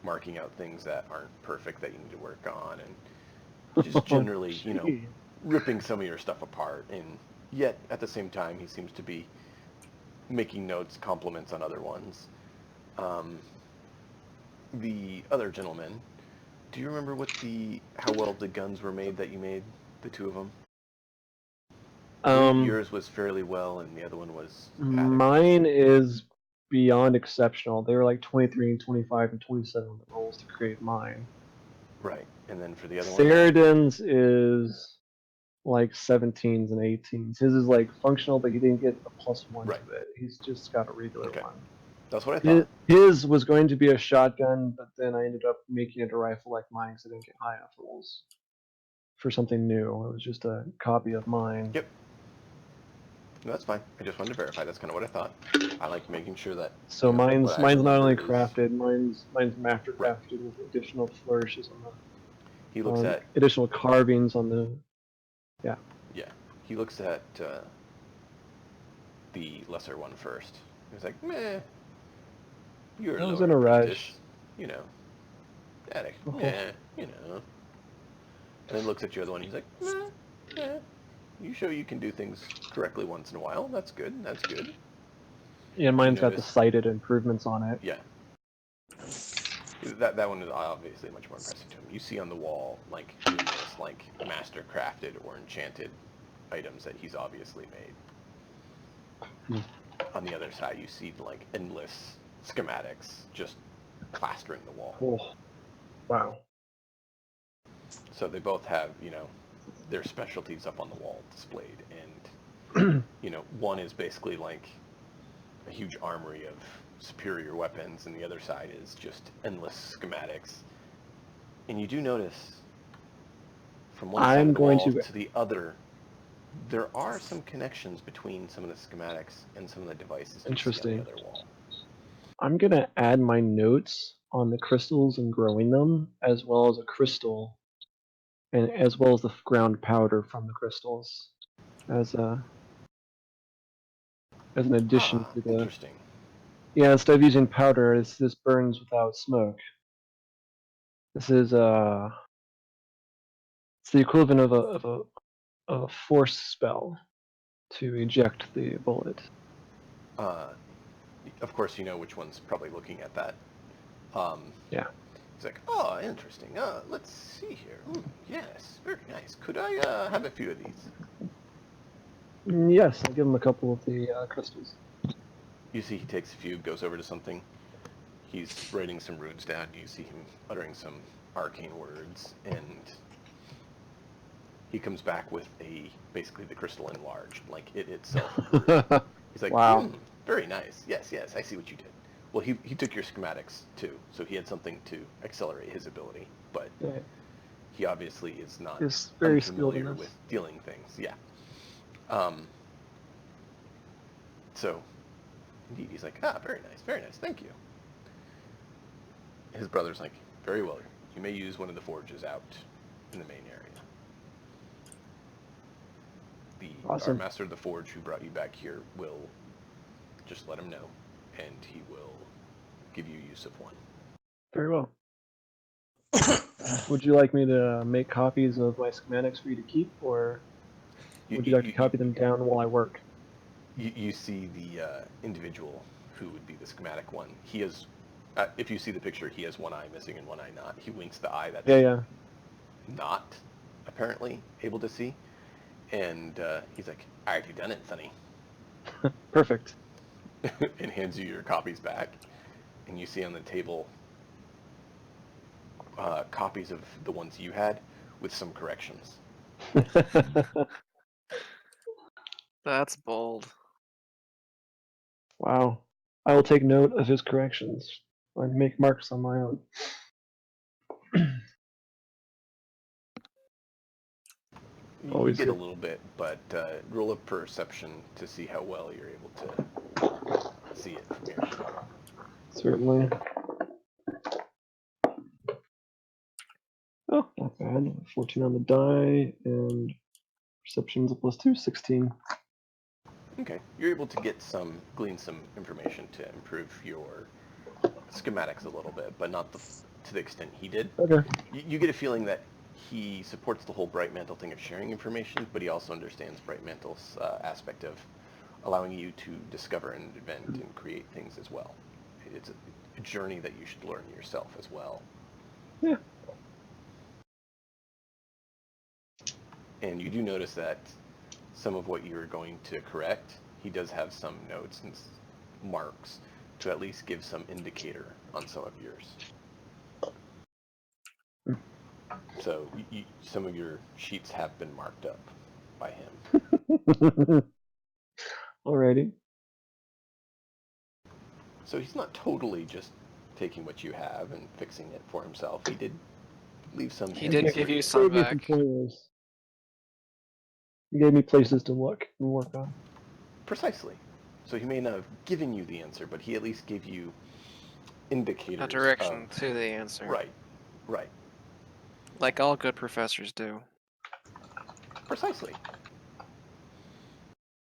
marking out things that aren't perfect that you need to work on, and just generally, Gee. ripping some of your stuff apart. And yet, at the same time, he seems to be making notes, compliments on other ones. The other gentleman, do you remember how well the guns were made that you made, the two of them? Yours was fairly well, and the other one was adequate. Mine is beyond exceptional. They were like 23 and 25 and 27 on the rolls to create mine. Right, and then for the other one? Theoden's is like 17s and 18s. His is like functional, but he didn't get a +1 Right. to it. He's just got a regular Okay. one. That's what I thought. His was going to be a shotgun, but then I ended up making it a rifle like mine because I didn't get high enough rolls for something new. It was just a copy of mine. Yep. No, that's fine. I just wanted to verify. That's kind of what I thought. I like making sure that. So mine's what I not only remember is- crafted, mine's master Right. crafted with additional flourishes on the He looks at additional carvings on the he looks at the lesser one first. He's like, meh. You're I was lower in a apprentice, rush. Attic, Uh-huh. meh, And then looks at your other one. He's like, meh. You show you can do things correctly once in a while. That's good. That's good. Yeah, mine's got the notice- cited improvements on it. Yeah. That one is obviously much more impressive to him. You see on the wall like numerous like master crafted or enchanted items that he's obviously made. On the other side, you see like endless schematics just plastering the wall. Oh, wow. So they both have their specialties up on the wall displayed, and one is basically like a huge armory of superior weapons, and the other side is just endless schematics. And you do notice from one side of the wall to the other, there are some connections between some of the schematics and some of the devices you see on the other wall. I'm going to add my notes on the crystals and growing them, as well as a crystal, and as well as the ground powder from the crystals, as an addition to the. Interesting. Yeah, instead of using powder, this burns without smoke. This is it's the equivalent of a force spell to eject the bullet. Of course, you know which one's probably looking at that. Yeah. He's like, oh, interesting. Let's see here. Yes, very nice. Could I have a few of these? Yes, I'll give him a couple of the crystals. You see he takes a few, goes over to something. He's writing some runes down. You see him uttering some arcane words, and he comes back with basically the crystal enlarged, like it itself. He's like, wow. Very nice. Yes, I see what you did. Well, he took your schematics too, so he had something to accelerate his ability, but he obviously is not very unfamiliar with dealing things. Yeah. So, indeed, he's like, very nice, thank you. His brother's like, very well, you may use one of the forges out in the main area. Our master of the forge who brought you back here will just let him know, and he will give you use of one. Very well. Would you like me to make copies of my schematics for you to keep, or would you like to copy them down while I work? You see the individual who would be the schematic one. He is, if you see the picture, he has one eye missing and one eye not. He winks the eye that's not apparently able to see. And he's like, I already done it, Sonny. Perfect. And hands you your copies back. And you see on the table copies of the ones you had with some corrections. That's bold. Wow. I will take note of his corrections and make marks on my own. You get a little bit, but roll a perception to see how well you're able to see it from here. Certainly. Oh, not bad. 14 on the die, and perception's a +2, 16. Okay, you're able to glean some information to improve your schematics a little bit, but not to the extent he did. Okay. You get a feeling that he supports the whole Bright Mantle thing of sharing information, but he also understands Bright Mantle's aspect of allowing you to discover and invent and create things as well. It's a journey that you should learn yourself as well. Yeah. And you do notice that some of what you're going to correct, he does have some notes and marks to at least give some indicator on some of yours. So some of your sheets have been marked up by him. Alrighty. So he's not totally just taking what you have and fixing it for himself. He did leave some He hints did for give you you. some Gave me some back. pointers. He gave me places to look and work on. Precisely. So he may not have given you the answer, but he at least gave you indicators A direction to the answer. Right. Right. Like all good professors do. Precisely.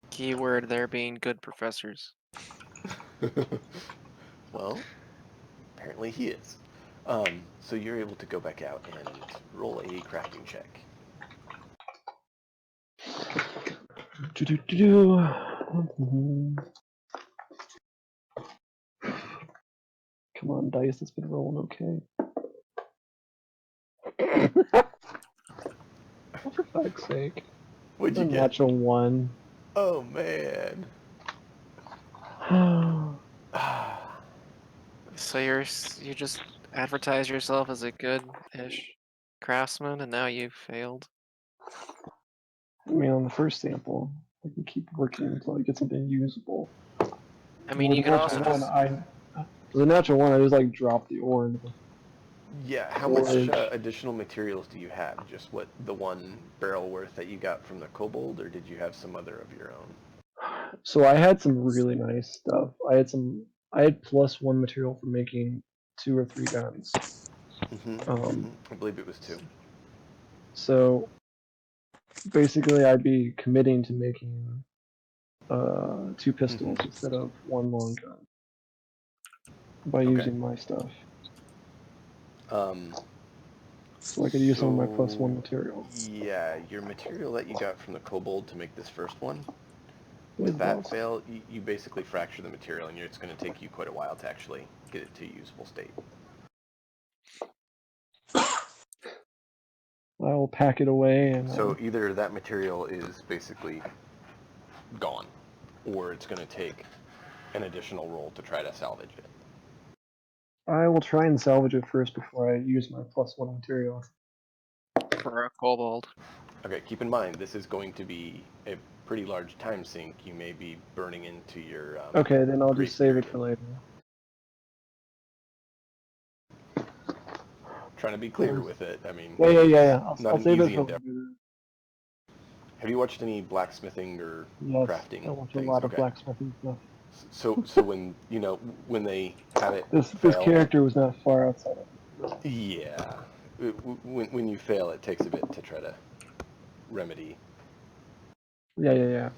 Keyword there being good professors. Well, apparently he is. So you're able to go back out and roll a crafting check. Come on, dice. It's been rolling okay. Oh, for fuck's sake. What'd A you get? natural 1. Oh, man. So you just advertise yourself as a good-ish craftsman, and now you've failed. I mean, on the first sample, I can keep working until I get something usable. I mean, With you a could also natural just... with a natural 1, I just like drop the ore into the Yeah, how much storage. additional materials do you have? Just what, the one barrel worth that you got from the kobold, or did you have some other of your own? So I had some really nice stuff. I had +1 material for making 2 or 3 guns. I believe it was 2. So basically, I'd be committing to making 2 pistols instead of 1 long gun by Okay. using my stuff. Um, So I could use some of my +1 so, materials. yeah, your material that you got from the kobold to make this first one, Those with that balls. fail, you basically fracture the material, and it's going to take you quite a while to actually get it to a usable state. I will pack it away and. So either that material is basically gone, or it's going to take an additional roll to try to salvage it. I will try and salvage it first before I use my +1 material. For a kobold. Okay, keep in mind, this is going to be a pretty large time sink. You may be burning into your Okay, then I'll grace just save period. it for later. Trying to be clear with it. I mean, Yeah. not I'll an save it easy for endeavor. later. Have you watched any blacksmithing or Yes, crafting I watch a things? lot of Okay. blacksmithing stuff. So when when they have it This fail, character was not far outside of it. yeah, when you fail, it takes a bit to try to remedy Yeah.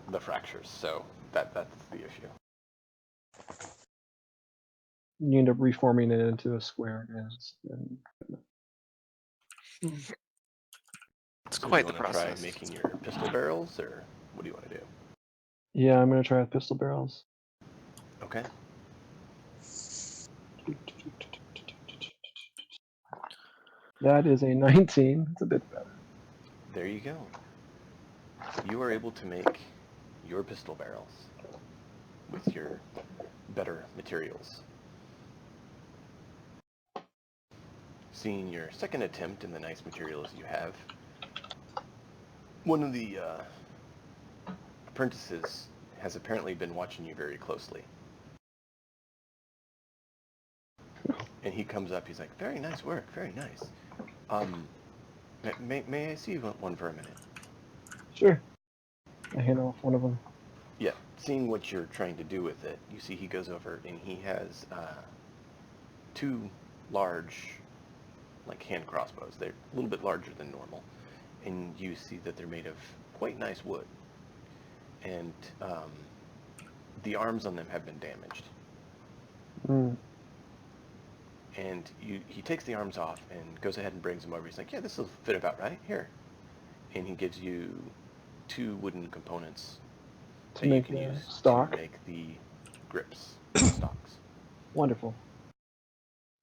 the fractures. So that's the issue. You end up reforming it into a square again. It's So do quite you the want to try process. making your pistol barrels, or what do you want to do? Yeah, I'm gonna try with pistol barrels. Okay. That is a 19. It's a bit better. There you go. You are able to make your pistol barrels with your better materials. Seeing your second attempt in the nice materials you have, one of the apprentices has apparently been watching you very closely. And he comes up, he's like, very nice work, very nice. May I see one for a minute? Sure. I hand off one of them. Yeah, seeing what you're trying to do with it, you see he goes over and he has 2 large, like, hand crossbows. They're a little bit larger than normal. And you see that they're made of quite nice wood. And the arms on them have been damaged. Mm. And he takes the arms off and goes ahead and brings them over. He's like, yeah, this will fit about right. Here. And he gives you 2 wooden components to that you make can a use to stock. make the grips, the stocks. Wonderful.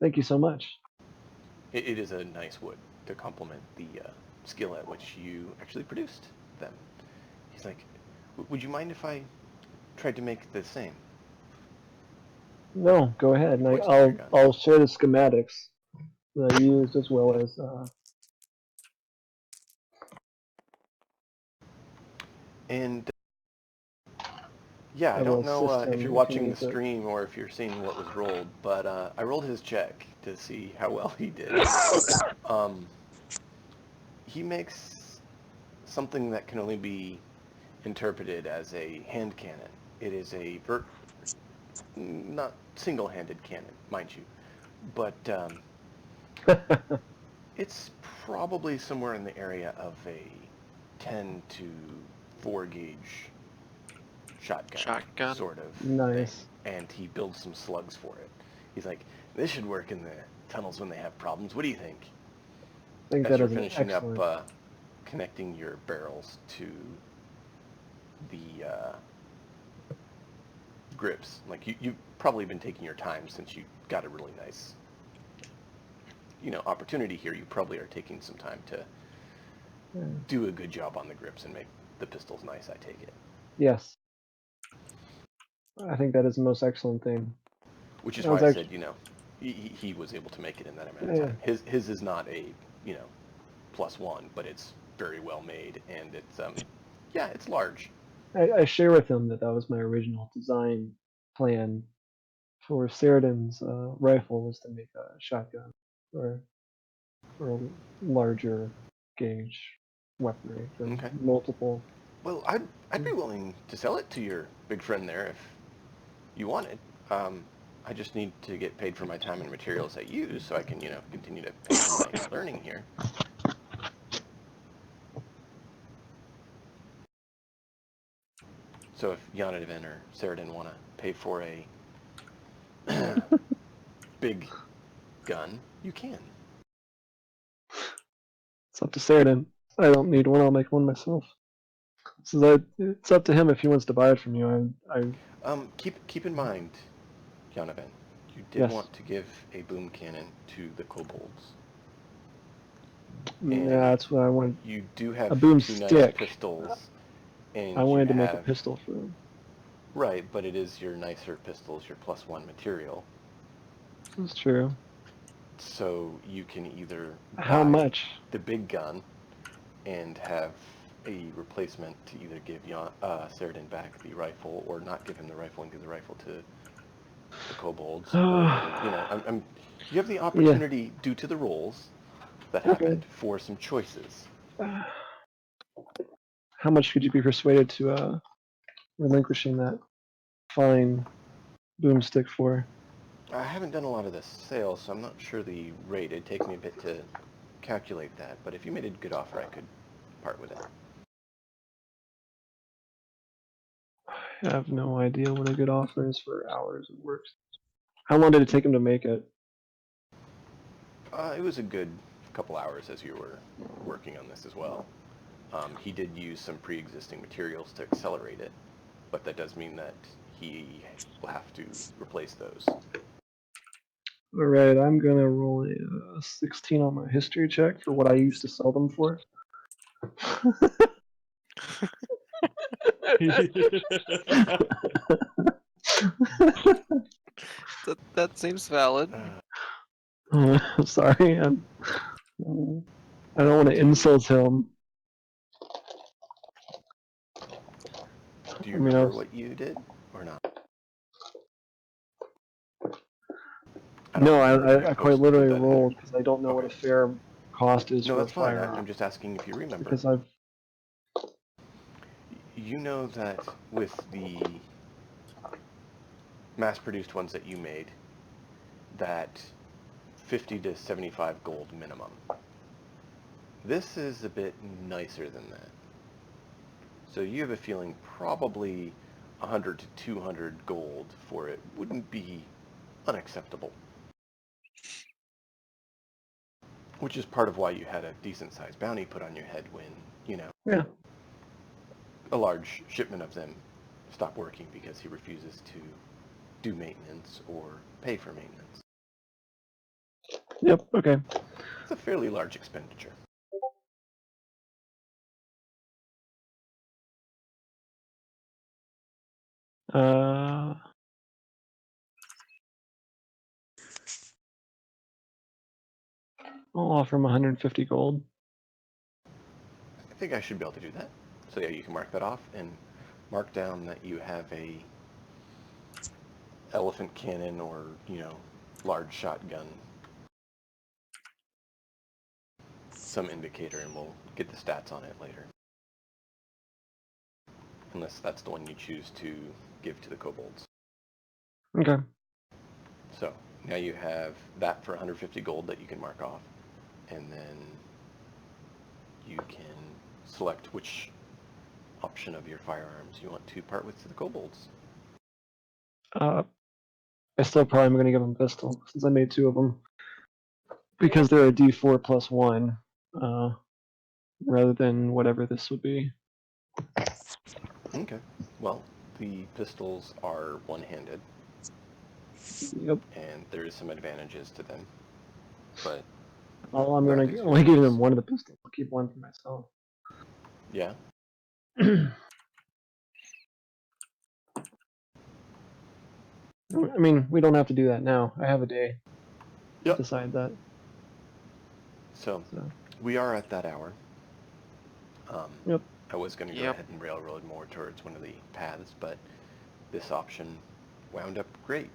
Thank you so much. It is a nice wood to complement the skill at which you actually produced them. He's like, would you mind if I tried to make the same? No, go ahead, He and points to your I'll gun. I'll share the schematics that I used as well as And yeah, I as well don't as know if you're system if he watching the needs it. stream or if you're seeing what was rolled, but I rolled his check to see how well he did. Um, he makes something that can only be interpreted as a hand cannon. It is a not single-handed cannon, mind you, but it's probably somewhere in the area of a 10 to 4 gauge shotgun Shotgun. sort of thing, Nice. and he builds some slugs for it. He's like, this should work in the tunnels when they have problems. What do you think? I think As that you're is an finishing up excellent. connecting your barrels to the grips, like you've probably been taking your time since you got a really nice, opportunity here. You probably are taking some time to do a good job on the grips and make the pistols nice, I take it. Yes, I think that is the most excellent thing. Which is I why was I said, actually, he was able to make it in that amount of yeah, time. His is not a, +1, but it's very well made, and it's, yeah, it's large. I share with him that that was my original design plan for Sheridan's rifle was to make a shotgun or a larger gauge weaponry for Okay. multiple. Well, I'd be willing to sell it to your big friend there if you wanted. I just need to get paid for my time and materials I use so I can, continue to pay for my learning here. So if Yonadevin or Saradin want to pay for a big gun, you can. It's up to Sheridan. I don't need one. I'll make one myself. So it's up to him if he wants to buy it from you. Keep in mind, Yonadevin, you did Yes. want to give a boom cannon to the kobolds. Yeah, And that's what I wanted. you do A have two nice boomstick. pistols, I and you wanted to make a have... pistol for him. Right, but it is your nicer pistols, your +1 material. That's true. So you can either How buy much? the big gun and have a replacement to either give Saradin back the rifle, or not give him the rifle and give the rifle to the kobolds, or, you have the Yeah. opportunity, due to the rolls that Okay. happened, for some choices. How much could you be persuaded to relinquishing that fine boomstick for? I haven't done a lot of the sales, so I'm not sure the rate. It'd take me a bit to calculate that, but if you made a good offer, I could part with it. I have no idea what a good offer is for hours of work. How long did it take him to make it? It was a good couple hours as you were working on this as well. He did use some pre-existing materials to accelerate it, but that does mean that he will have to replace those. All right, I'm gonna roll a 16 on my history check for what I used to sell them for. That seems valid. Sorry, I don't want to insult him. Do I you mean, I remember was what you did, or not? I don't no, remember if you I quite put literally that in there. rolled because I don't know what Okay. a fair cost is No, for a that's fine. firearm I'm just asking if you remember. because I've You know that with the mass-produced ones that you made, that 50 to 75 gold minimum. This is a bit nicer than that. So you have a feeling probably 100 to 200 gold for it wouldn't be unacceptable. Which is part of why you had a decent-sized bounty put on your head when, yeah. a large shipment of them stop working because he refuses to do maintenance or pay for maintenance. Yep. Okay. It's a fairly large expenditure. Uh, I'll offer him 150 gold. I think I should be able to do that. So yeah, you can mark that off and mark down that you have a elephant cannon or, large shotgun, some indicator, and we'll get the stats on it later. Unless that's the one you choose to give to the kobolds. Okay. So now you have that for 150 gold that you can mark off, and then you can select which option of your firearms you want to part with to the kobolds. I still probably am going to give him a pistol since I made 2 of them because they're a D4 plus 1, rather than whatever this would be. Okay. Well, the pistols are one-handed, Yep. and there is some advantages to them, but I'm that going is to your only give choice. him 1 of the pistols. I'll keep 1 for myself. Yeah. I mean, we don't have to do that now. I have a day to Yep. decide that. So So, we are at that hour. Yep. I was going to go Yep. ahead and railroad more towards one of the paths, but this option wound up great.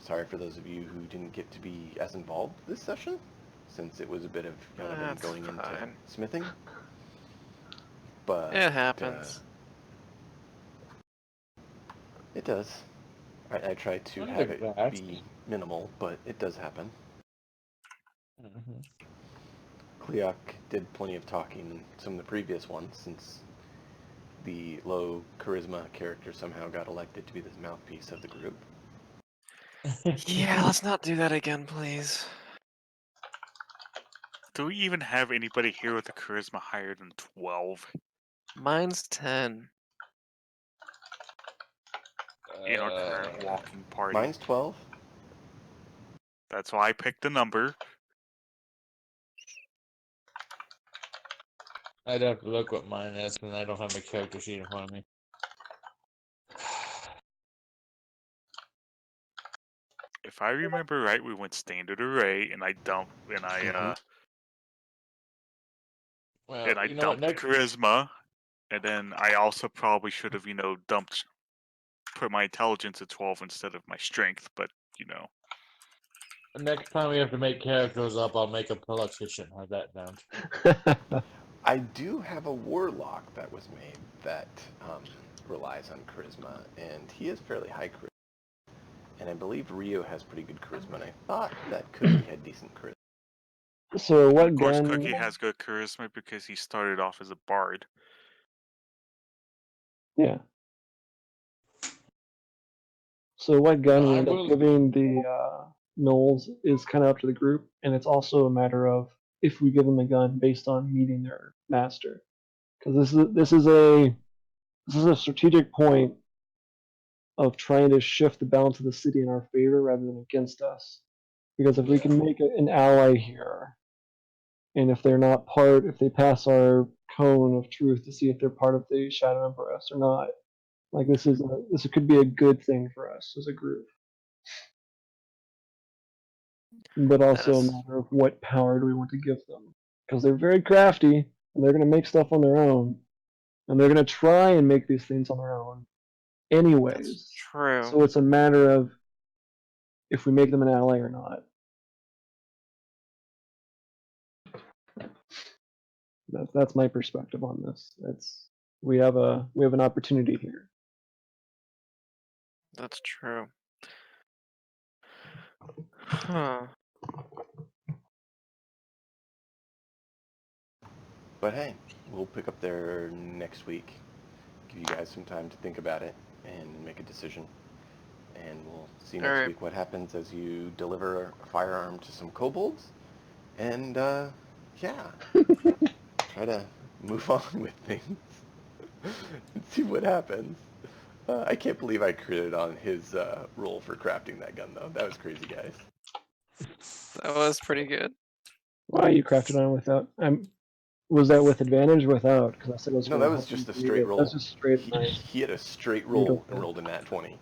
Sorry for those of you who didn't get to be as involved this session, since it was a bit of That's going into fine. smithing. But It happens. it does. I try to Not have it exact. be minimal, but it does happen. Mhm. Cleoc did plenty of talking in some of the previous ones, since the low charisma character somehow got elected to be the mouthpiece of the group. Yeah, let's not do that again, please. Do we even have anybody here with a charisma higher than 12 Mine's 10. in our current walking party? Mine's 12. That's why I picked the number. I'd have to look what mine is, because I don't have my character sheet in front of me. If I remember right, we went standard array, and I dumped Well, you know what? dumped Next charisma, and then I also probably should have put my intelligence at 12 instead of my strength, but next time we have to make characters up, I'll make a politician. How's that sound? I do have a warlock that was made that relies on charisma, and he is fairly high charisma. And I believe Rio has pretty good charisma, and I thought that Cookie had decent charisma. so and what of course gun? Cookie has good charisma because he started off as a bard. Yeah. So what gun we I end up will. giving the Knowles is kind of up to the group, and it's also a matter of if we give them a gun based on meeting their master, because this is a strategic point of trying to shift the balance of the city in our favor rather than against us. Because if we Yeah. can make an ally here, and if they pass our cone of truth to see if they're part of the Shadow Empress or not, like this could be a good thing for us as a group. But That also a is matter of what power do we want to give them. Because they're very crafty, and they're going to make stuff on their own, and they're going to try and make these things on their own that's anyways. true. So it's a matter of if we make them an ally or not. That's my perspective on this. We have an opportunity here. That's true. Huh. But hey, we'll pick up there next week. Give you guys some time to think about it and make a decision. And we'll see All next right. week what happens as you deliver a firearm to some kobolds. And, yeah, try to move on with things and see what happens. I can't believe I critted on his roll for crafting that gun, though. That was crazy, guys. That was pretty good. Why you crafted on without? Was that with advantage or without? Because I said I was No, going that to was help him just a beat straight it. That's roll. just straight nice. He had a straight roll and Beautiful. rolled a nat 20.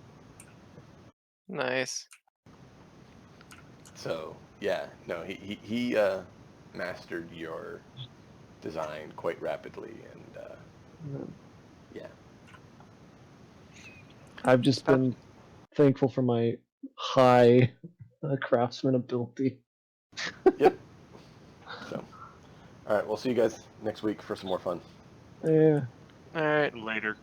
Nice. So, yeah, no, he mastered your design quite rapidly, and yeah. I've just been thankful for my high craftsman ability. Yep. So, all right, we'll see you guys next week for some more fun. Yeah. All right. Later.